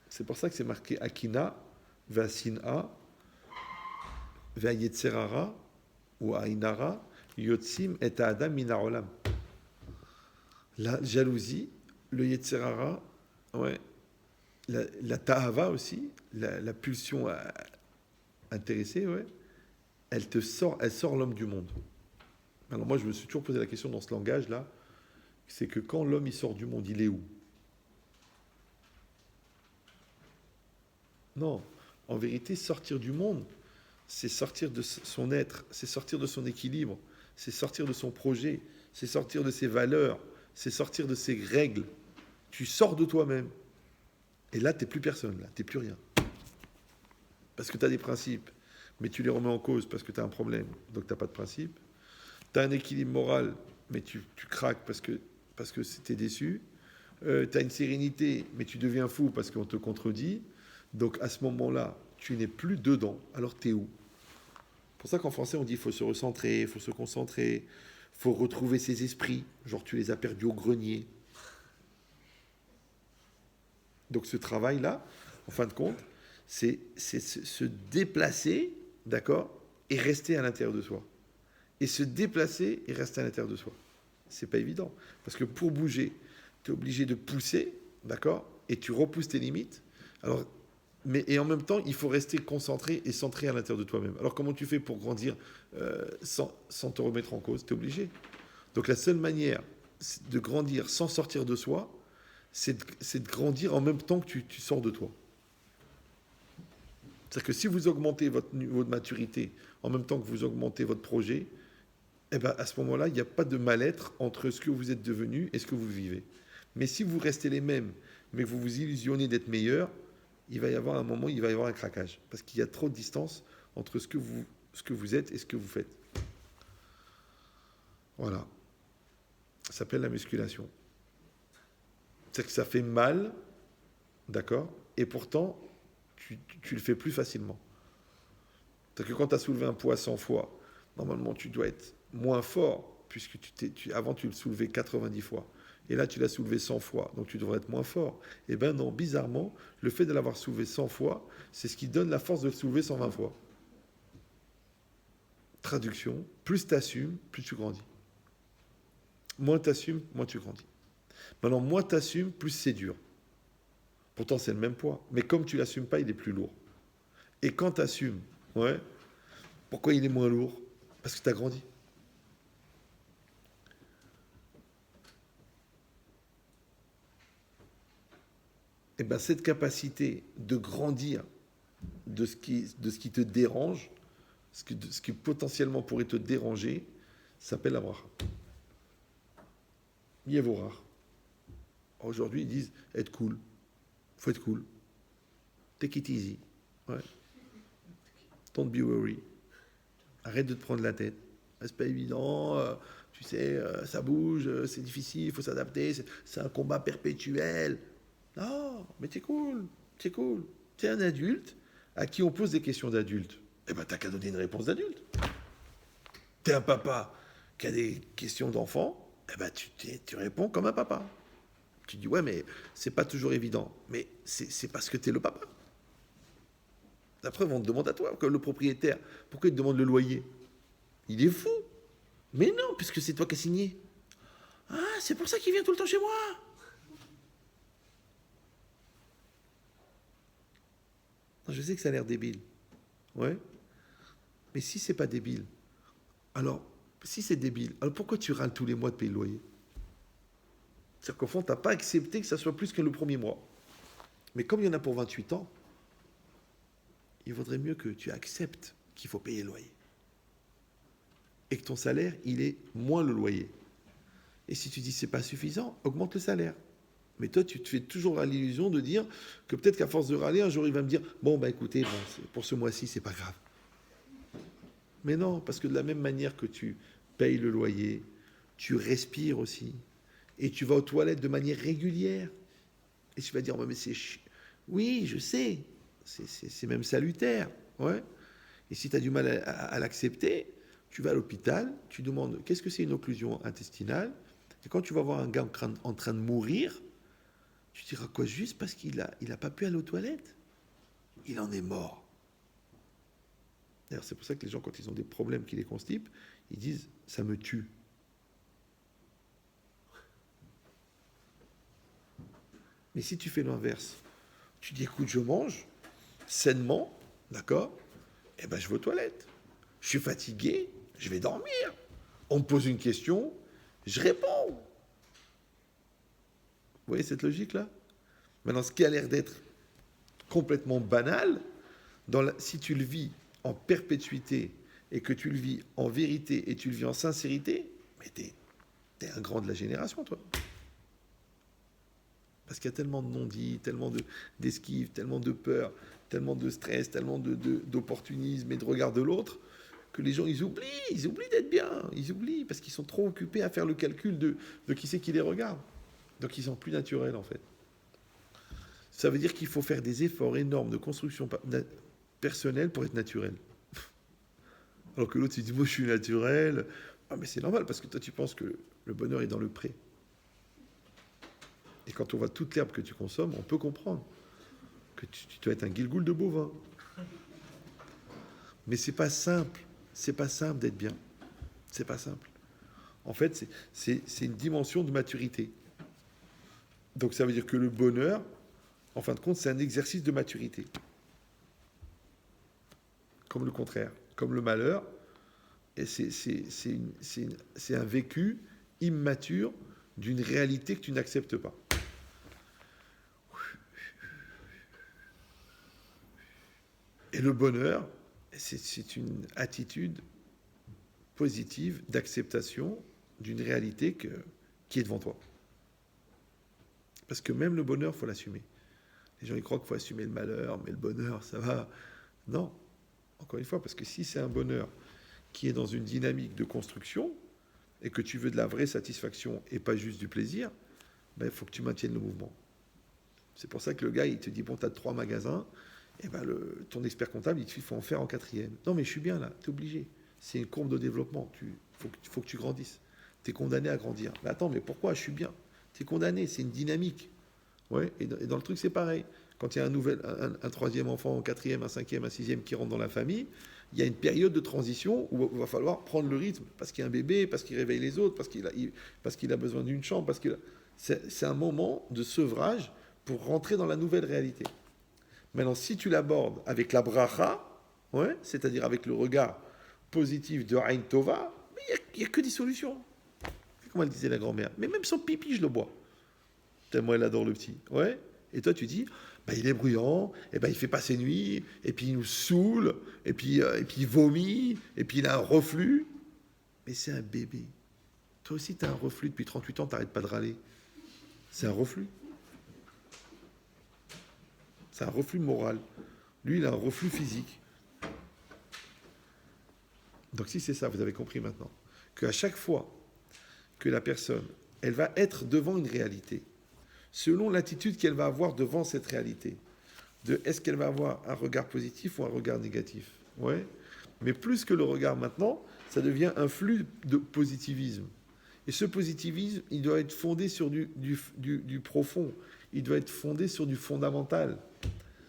C'est pour ça que c'est marqué Akina, Vasina, Vayetzerara, ou Ainara, Yotzim et Adam Minarolam. La jalousie, le Yetzerara, ouais, la Tahava aussi, la pulsion intéressée, ouais, elle sort l'homme du monde. Alors moi, je me suis toujours posé la question dans ce langage-là, c'est que quand l'homme il sort du monde, il est où? Non, en vérité, sortir du monde, c'est sortir de son être, c'est sortir de son équilibre, c'est sortir de son projet, c'est sortir de ses valeurs, c'est sortir de ses règles. Tu sors de toi-même. Et là, tu n'es plus personne, là, tu n'es plus rien. Parce que tu as des principes, mais tu les remets en cause parce que tu as un problème, donc tu n'as pas de principe. Tu as un équilibre moral, mais tu craques parce que tu es déçu. Tu as une sérénité, mais tu deviens fou parce qu'on te contredit. Donc à ce moment-là, tu n'es plus dedans. Alors tu es où? C'est pour ça qu'en français, on dit qu'il faut se recentrer, il faut se concentrer, il faut retrouver ses esprits. Genre tu les as perdus au grenier. Donc ce travail-là, en fin de compte, c'est se déplacer, d'accord, et rester à l'intérieur de soi. Et se déplacer et rester à l'intérieur de soi. C'est pas évident. Parce que pour bouger, tu es obligé de pousser, d'accord, et tu repousses tes limites. Alors, et en même temps, il faut rester concentré et centré à l'intérieur de toi-même. Alors comment tu fais pour grandir sans te remettre en cause? Tu es obligé. Donc la seule manière de grandir sans sortir de soi, c'est de grandir en même temps que tu sors de toi. C'est-à-dire que si vous augmentez votre niveau de maturité en même temps que vous augmentez votre projet, eh ben à ce moment-là, il n'y a pas de mal-être entre ce que vous êtes devenu et ce que vous vivez. Mais si vous restez les mêmes, mais que vous vous illusionnez d'être meilleur, il va y avoir un moment, il va y avoir un craquage. Parce qu'il y a trop de distance entre ce que vous êtes et ce que vous faites. Voilà. Ça s'appelle la musculation. C'est que ça fait mal, d'accord, et pourtant, tu le fais plus facilement. C'est-à-dire que quand tu as soulevé un poids 100 fois, normalement, tu dois être moins fort, puisque avant, tu le soulevais 90 fois. Et là, tu l'as soulevé 100 fois, donc tu devrais être moins fort. Eh bien non, bizarrement, le fait de l'avoir soulevé 100 fois, c'est ce qui donne la force de le soulever 120 fois. Traduction, plus tu assumes, plus tu grandis. Moins tu assumes, moins tu grandis. Maintenant, moins tu assumes, plus c'est dur. Pourtant, c'est le même poids. Mais comme tu ne l'assumes pas, il est plus lourd. Et quand tu assumes, ouais, pourquoi il est moins lourd? Parce que tu as grandi. Et bien, cette capacité de grandir de ce qui te dérange, ce qui potentiellement pourrait te déranger, s'appelle la bracha. Yevorach. Aujourd'hui, ils disent être cool. Faut être cool. Take it easy. Ouais. Don't be worried. Arrête de te prendre la tête. C'est pas évident. Tu sais, ça bouge, c'est difficile, il faut s'adapter. C'est un combat perpétuel. Non, mais t'es cool. T'es cool. T'es un adulte à qui on pose des questions d'adulte. Eh ben, t'as qu'à donner une réponse d'adulte. T'es un papa qui a des questions d'enfant. Eh ben, tu réponds comme un papa. Tu dis, ouais, mais c'est pas toujours évident. Mais c'est parce que t'es le papa. La preuve, on te demande à toi, comme le propriétaire. Pourquoi il te demande le loyer? Il est fou. Mais non, puisque c'est toi qui as signé. Ah, c'est pour ça qu'il vient tout le temps chez moi. Je sais que ça a l'air débile. Ouais. Mais si c'est pas débile, alors, si c'est débile, alors pourquoi tu râles tous les mois de payer le loyer? C'est-à-dire qu'au fond, tu n'as pas accepté que ça soit plus que le premier mois. Mais comme il y en a pour 28 ans, il vaudrait mieux que tu acceptes qu'il faut payer le loyer. et que ton salaire, il est moins le loyer. Et si tu dis c'est pas suffisant, augmente le salaire. Mais toi, tu te fais toujours l'illusion de dire que peut-être qu'à force de râler, un jour, il va me dire bon, bah écoutez, bon, pour ce mois-ci, c'est pas grave. Mais non, parce que de la même manière que tu payes le loyer, tu respires aussi. Et tu vas aux toilettes de manière régulière. Et tu vas dire mais c'est oui, je sais. C'est même salutaire. Ouais. Et si tu as du mal à l'accepter, tu vas à l'hôpital, tu demandes qu'est-ce que c'est une occlusion intestinale. Et quand tu vas voir un gars en train de mourir, tu diras quoi, juste parce qu'il a pas pu aller aux toilettes? Il en est mort. D'ailleurs, c'est pour ça que les gens, quand ils ont des problèmes qui les constipent, ils disent ça me tue. Mais si tu fais l'inverse, tu dis écoute, je mange sainement, d'accord? Eh ben je vais aux toilettes. Je suis fatigué, je vais dormir. On me pose une question, je réponds. Vous voyez cette logique-là? Maintenant, ce qui a l'air d'être complètement banal, si tu le vis en perpétuité et que tu le vis en vérité et tu le vis en sincérité, mais t'es un grand de la génération, toi. Parce qu'il y a tellement de non-dits, tellement d'esquives, tellement de peur, tellement de stress, tellement d'opportunisme et de regard de l'autre, que les gens, ils oublient d'être bien, ils oublient, parce qu'ils sont trop occupés à faire le calcul de qui c'est qui les regarde. Donc ils sont plus naturels, en fait. Ça veut dire qu'il faut faire des efforts énormes de construction personnelle pour être naturel. Alors que l'autre, il dit, moi je suis naturel. Ah mais c'est normal, parce que toi tu penses que le bonheur est dans le pré. Et quand on voit toute l'herbe que tu consommes, on peut comprendre que tu dois être un guilgoul de bovin. Mais c'est pas simple d'être bien. C'est pas simple. En fait, c'est une dimension de maturité. Donc ça veut dire que le bonheur, en fin de compte, c'est un exercice de maturité. Comme le contraire. Comme le malheur, et c'est un vécu immature d'une réalité que tu n'acceptes pas. Et le bonheur, c'est une attitude positive d'acceptation d'une réalité qui est devant toi. Parce que même le bonheur, il faut l'assumer. Les gens ils croient qu'il faut assumer le malheur, mais le bonheur, ça va. Non, encore une fois, parce que si c'est un bonheur qui est dans une dynamique de construction et que tu veux de la vraie satisfaction et pas juste du plaisir, ben, il faut que tu maintiennes le mouvement. C'est pour ça que le gars, il te dit, bon, tu as 3 magasins, et ben ton expert comptable, il faut en faire en 4e. Non, mais je suis bien là, tu es obligé. C'est une courbe de développement, faut que tu grandisses. Tu es condamné à grandir. Mais attends, mais pourquoi je suis bien? Tu es condamné, c'est une dynamique. Ouais, et dans le truc, c'est pareil. Quand il y a un 3e enfant, un 4e, un 5e, un 6e qui rentre dans la famille, il y a une période de transition où il va falloir prendre le rythme, parce qu'il y a un bébé, parce qu'il réveille les autres, parce qu'il a besoin d'une chambre, c'est un moment de sevrage pour rentrer dans la nouvelle réalité. Maintenant, si tu l'abordes avec la bracha, ouais, c'est-à-dire avec le regard positif de Ain Tova, il n'y a que des solutions. Comme elle disait la grand-mère. Mais même son pipi, je le bois. Tellement elle adore le petit. Ouais. Et toi, tu dis, bah, il est bruyant, et ben il fait pas ses nuits, et puis il nous saoule, et puis il vomit, et puis il a un reflux. Mais c'est un bébé. Toi aussi, tu as un reflux depuis 38 ans, tu n'arrêtes pas de râler. C'est un reflux. C'est un reflux moral. Lui, il a un reflux physique. Donc si c'est ça, vous avez compris maintenant, qu'à chaque fois que la personne, elle va être devant une réalité, selon l'attitude qu'elle va avoir devant cette réalité, est-ce qu'elle va avoir un regard positif ou un regard négatif? Ouais. Mais plus que le regard maintenant, ça devient un flux de positivisme. Et ce positivisme, il doit être fondé sur du profond. Il doit être fondé sur du fondamental.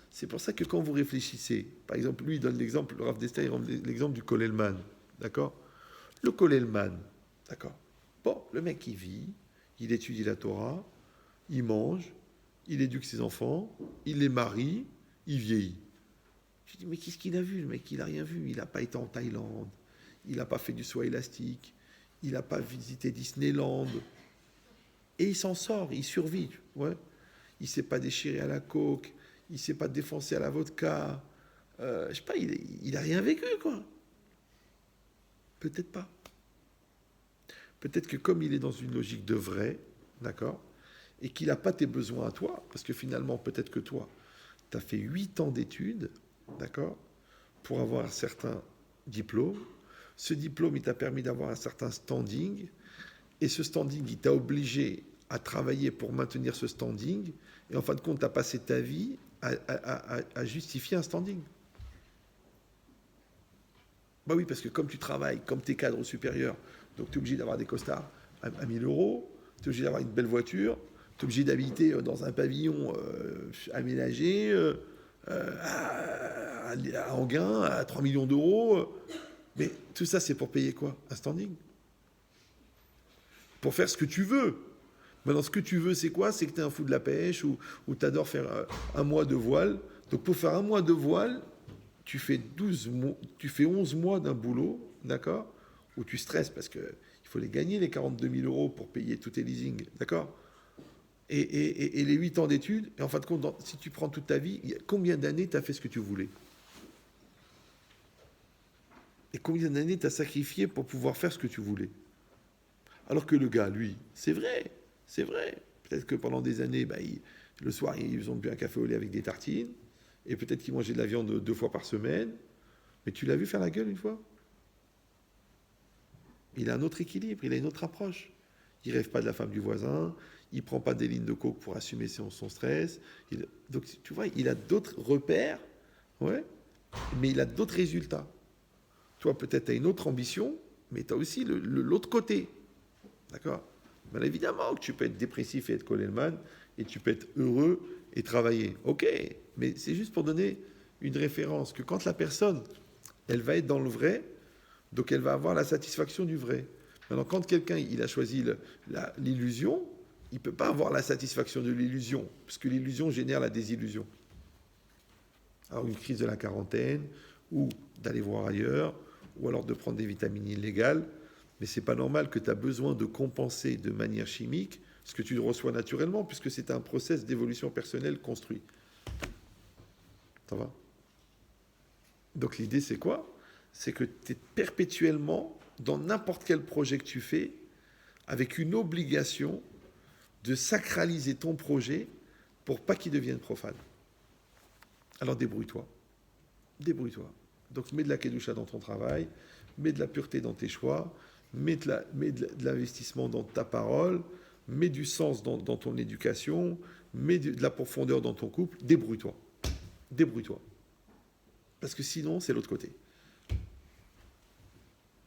C'est pour ça que quand vous réfléchissez, par exemple, lui, il donne l'exemple, le Rav Desta, il donne l'exemple du Kolelman. D'accord? Le Kolelman. D'accord? Bon, le mec, il vit, il étudie la Torah, il mange, il éduque ses enfants, il les marie, il vieillit. Je dis, mais qu'est-ce qu'il a vu? Le mec, il n'a rien vu. Il n'a pas été en Thaïlande, il n'a pas fait du saut élastique, il n'a pas visité Disneyland. Et il s'en sort, il survit. Ouais. Il ne s'est pas déchiré à la coke, il ne s'est pas défoncé à la vodka. Je sais pas, il n'a rien vécu, quoi. Peut-être pas. peut-être que comme il est dans une logique de vrai, d'accord, et qu'il n'a pas tes besoins à toi, parce que finalement, peut-être que toi, tu as fait 8 ans d'études, d'accord, pour avoir un certain diplôme. Ce diplôme, il t'a permis d'avoir un certain standing, et ce standing, il t'a obligé à travailler pour maintenir ce standing, et en fin de compte, tu as passé ta vie à justifier un standing. Bah oui, parce que comme tu travailles, comme tu es cadre supérieur, donc tu es obligé d'avoir des costards à 1000 euros, tu es obligé d'avoir une belle voiture, tu es obligé d'habiter dans un pavillon aménagé à Anguin, à 3 millions d'euros. Mais tout ça, c'est pour payer quoi? Un standing. Pour faire ce que tu veux. Maintenant, ce que tu veux, c'est quoi? C'est que tu es un fou de la pêche ou tu adores faire un mois de voile. Donc pour faire un mois de voile, tu fais 11 mois d'un boulot, d'accord, où tu stresses parce qu'il faut les gagner, les 42 000 euros pour payer tous tes leasings, d'accord, et les 8 ans d'études, et en fin de compte, si tu prends toute ta vie, combien d'années tu as fait ce que tu voulais? Et combien d'années tu as sacrifié pour pouvoir faire ce que tu voulais? Alors que le gars, lui, c'est vrai, c'est vrai. Peut-être que pendant des années, le soir, ils ont bu un café au lait avec des tartines, et peut-être qu'ils mangeaient de la viande 2 fois par semaine, mais tu l'as vu faire la gueule une fois? Il a un autre équilibre, il a une autre approche. Il ne rêve pas de la femme du voisin, il ne prend pas des lignes de coke pour assumer son stress. Donc, tu vois, il a d'autres repères, ouais, mais il a d'autres résultats. Toi, peut-être, tu as une autre ambition, mais tu as aussi l'autre côté. D'accord? Bien évidemment que tu peux être dépressif et être Coleman, et tu peux être heureux et travailler. Ok, mais c'est juste pour donner une référence, que quand la personne, elle va être dans le vrai, donc elle va avoir la satisfaction du vrai. Maintenant, quand quelqu'un il a choisi l'illusion, il ne peut pas avoir la satisfaction de l'illusion, parce que l'illusion génère la désillusion. Alors une crise de la quarantaine, ou d'aller voir ailleurs, ou alors de prendre des vitamines illégales, mais c'est pas normal que tu as besoin de compenser de manière chimique ce que tu reçois naturellement, puisque c'est un process d'évolution personnelle construit. Ça va? Donc l'idée c'est quoi? C'est que tu es perpétuellement, dans n'importe quel projet que tu fais, avec une obligation de sacraliser ton projet pour pas qu'il devienne profane. Alors débrouille-toi. Débrouille-toi. Donc mets de la kedusha dans ton travail, mets de la pureté dans tes choix, mets de l'investissement dans ta parole, mets du sens dans ton éducation, mets de la profondeur dans ton couple. Débrouille-toi. Débrouille-toi. Parce que sinon, c'est l'autre côté.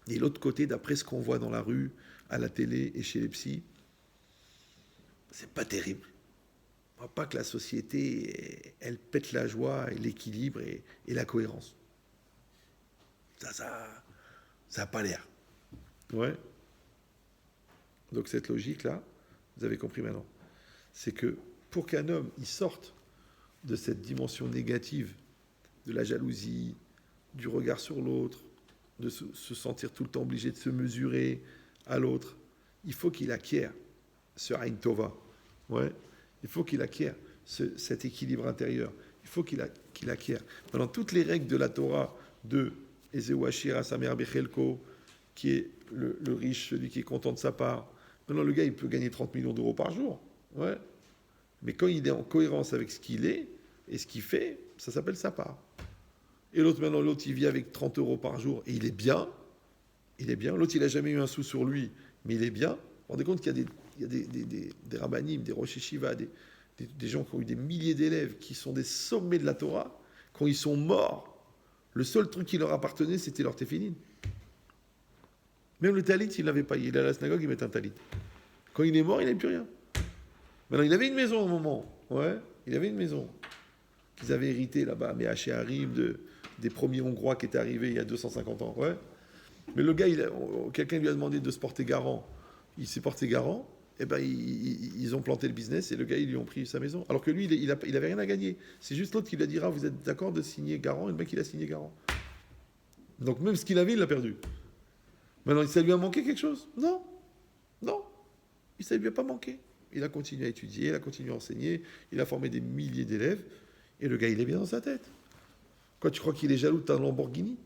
Et l'autre côté, d'après ce qu'on voit dans la rue, à la télé et chez les psys, c'est pas terrible. On voit pas que la société, elle pète la joie et l'équilibre et la cohérence. Ça n'a pas l'air. Ouais. Donc cette logique-là, vous avez compris maintenant, c'est que pour qu'un homme il sorte de cette dimension négative, de la jalousie, du regard sur l'autre, de se sentir tout le temps obligé de se mesurer à l'autre, il faut qu'il acquiert ce Ain Tova. Ouais. Il faut qu'il acquiert cet équilibre intérieur. Il faut qu'il acquiert. Maintenant, toutes les règles de la Torah de Ezewashir Samer Bechelko, qui est le riche, celui qui est content de sa part. Maintenant, le gars, il peut gagner 30 millions d'euros par jour. Ouais. Mais quand il est en cohérence avec ce qu'il est et ce qu'il fait, ça s'appelle sa part. Et l'autre, maintenant, l'autre, il vit avec 30 euros par jour et il est bien. Il est bien. L'autre, il n'a jamais eu un sou sur lui, mais il est bien. Vous vous rendez compte qu'il y a des rabbinim, des rosh yeshiva, des gens qui ont eu des milliers d'élèves, qui sont des sommets de la Torah. Quand ils sont morts, le seul truc qui leur appartenait, c'était leur téphilin. Même le talit, il ne l'avait pas. Il est à la synagogue, il met un talit. Quand il est mort, il n'avait plus rien. Maintenant, il avait une maison au moment. Ouais, il avait une maison qu'ils avaient hérité là-bas, mais à Harim, des premiers Hongrois qui étaient arrivés il y a 250 ans. Ouais. Mais le gars, quelqu'un lui a demandé de se porter garant. Il s'est porté garant. Et ben, ils ont planté le business et le gars, ils lui ont pris sa maison. Alors que lui, il avait rien à gagner. C'est juste l'autre qui lui a dit, vous êtes d'accord de signer garant? Et le mec, il a signé garant. Donc même ce qu'il avait, il l'a perdu. Maintenant, ça lui a manqué quelque chose? Non. Non. Ça ne lui a pas manqué. Il a continué à étudier, il a continué à enseigner, il a formé des milliers d'élèves. Et le gars, il est bien dans sa tête. Quoi, tu crois qu'il est jaloux de ta Lamborghini?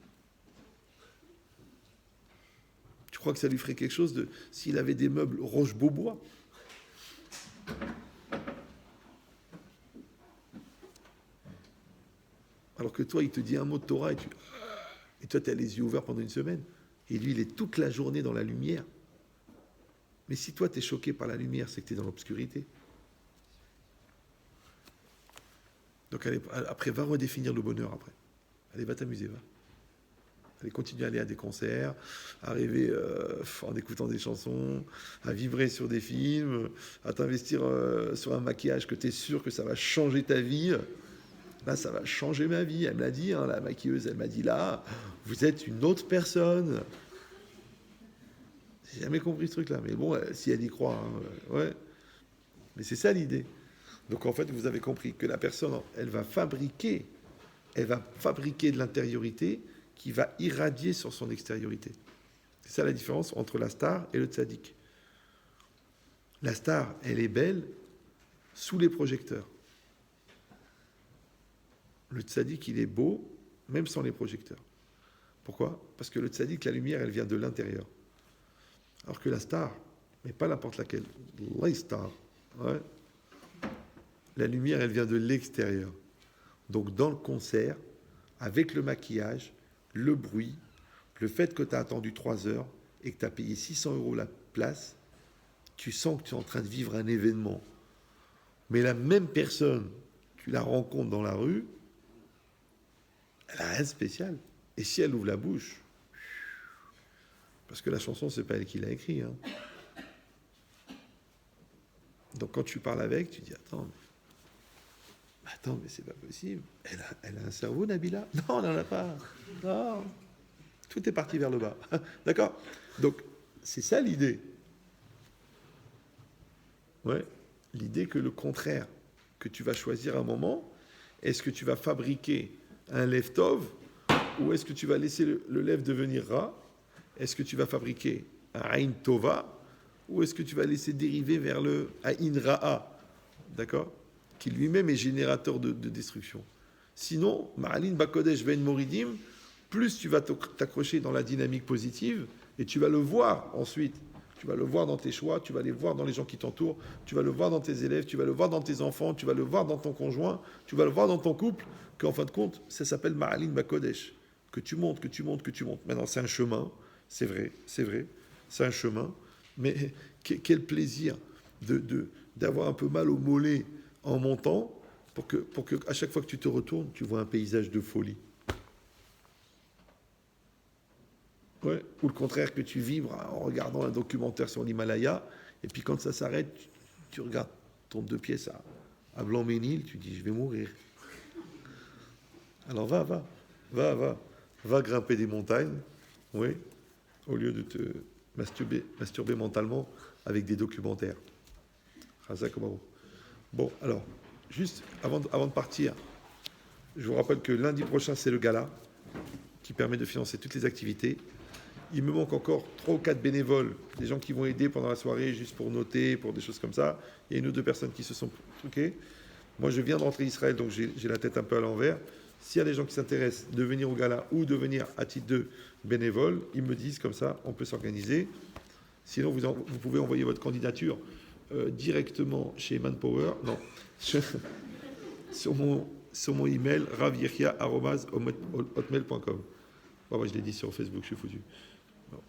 Tu crois que ça lui ferait quelque chose s'il avait des meubles Roche-Beaubois. Alors que toi, il te dit un mot de Torah et toi, tu as les yeux ouverts pendant une semaine. Et lui, il est toute la journée dans la lumière. Mais si toi, tu es choqué par la lumière, c'est que tu es dans l'obscurité. Donc après, va redéfinir le bonheur après. Allez, va t'amuser, va. Allez, continue à aller à des concerts, à rêver en écoutant des chansons, à vibrer sur des films, à t'investir sur un maquillage que tu es sûr que ça va changer ta vie. Là, ça va changer ma vie. Elle me l'a dit, hein, la maquilleuse, elle m'a dit là, vous êtes une autre personne. J'ai jamais compris ce truc-là. Mais bon, si elle y croit, hein, ouais. Mais c'est ça l'idée. Donc en fait, vous avez compris que la personne, elle va fabriquer de l'intériorité qui va irradier sur son extériorité. C'est ça la différence entre la star et le tzaddik. La star, elle est belle sous les projecteurs. Le tzaddik, il est beau même sans les projecteurs. Pourquoi ? Parce que le tzaddik, la lumière, elle vient de l'intérieur. Alors que la star, mais pas n'importe laquelle, la star, ouais, la lumière, elle vient de l'extérieur. Donc dans le concert, avec le maquillage, le bruit, le fait que tu as attendu 3 heures et que tu as payé 600 € la place, tu sens que tu es en train de vivre un événement. Mais la même personne, tu la rencontres dans la rue, elle n'a rien de spécial. Et si elle ouvre la bouche, parce que la chanson, c'est pas elle qui l'a écrit. Hein. Donc quand tu parles avec, tu dis attends, mais c'est pas possible. Elle a un cerveau, Nabila ? Non, elle n'en a pas. Non. Tout est parti vers le bas. D'accord ? Donc, c'est ça l'idée. Ouais. L'idée que le contraire, que tu vas choisir un moment, est-ce que tu vas fabriquer un lève tov ou est-ce que tu vas laisser le lève devenir rat ? Est-ce que tu vas fabriquer un aïn tova ou est-ce que tu vas laisser dériver vers le aïn ra'a ? D'accord ? Qui lui-même est générateur de destruction. Sinon, Ma'alin Bakodesh Ben Moridim, plus tu vas t'accrocher dans la dynamique positive, et tu vas le voir ensuite. Tu vas le voir dans tes choix, tu vas le voir dans les gens qui t'entourent, tu vas le voir dans tes élèves, tu vas le voir dans tes enfants, tu vas le voir dans ton conjoint, tu vas le voir dans ton couple, qu'en fin de compte, ça s'appelle Ma'alin Bakodesh. Que tu montes, que tu montes, que tu montes. Maintenant, c'est un chemin, c'est vrai, c'est un chemin, mais quel plaisir d'avoir un peu mal au mollet en montant, pour que à chaque fois que tu te retournes, tu vois un paysage de folie. Ouais. Ou le contraire, que tu vibres en regardant un documentaire sur l'Himalaya, et puis quand ça s'arrête, tu regardes ton 2 pièces à Blanc-Ménil, tu dis je vais mourir. Alors va grimper des montagnes, oui, au lieu de te masturber mentalement avec des documentaires. Bon, alors, juste avant de partir, je vous rappelle que lundi prochain, c'est le gala qui permet de financer toutes les activités. Il me manque encore 3 ou 4 bénévoles, des gens qui vont aider pendant la soirée, juste pour noter, pour des choses comme ça. Il y a 1 ou 2 personnes qui se sont truquées. Moi, je viens de rentrer d'Israël, donc j'ai la tête un peu à l'envers. S'il y a des gens qui s'intéressent de venir au gala ou de venir à titre de bénévole, ils me disent comme ça, on peut s'organiser. Sinon, vous pouvez envoyer votre candidature directement chez Manpower, non, sur mon email ravyechia@hotmail.com. Moi, je l'ai dit sur Facebook, je suis foutu. Non.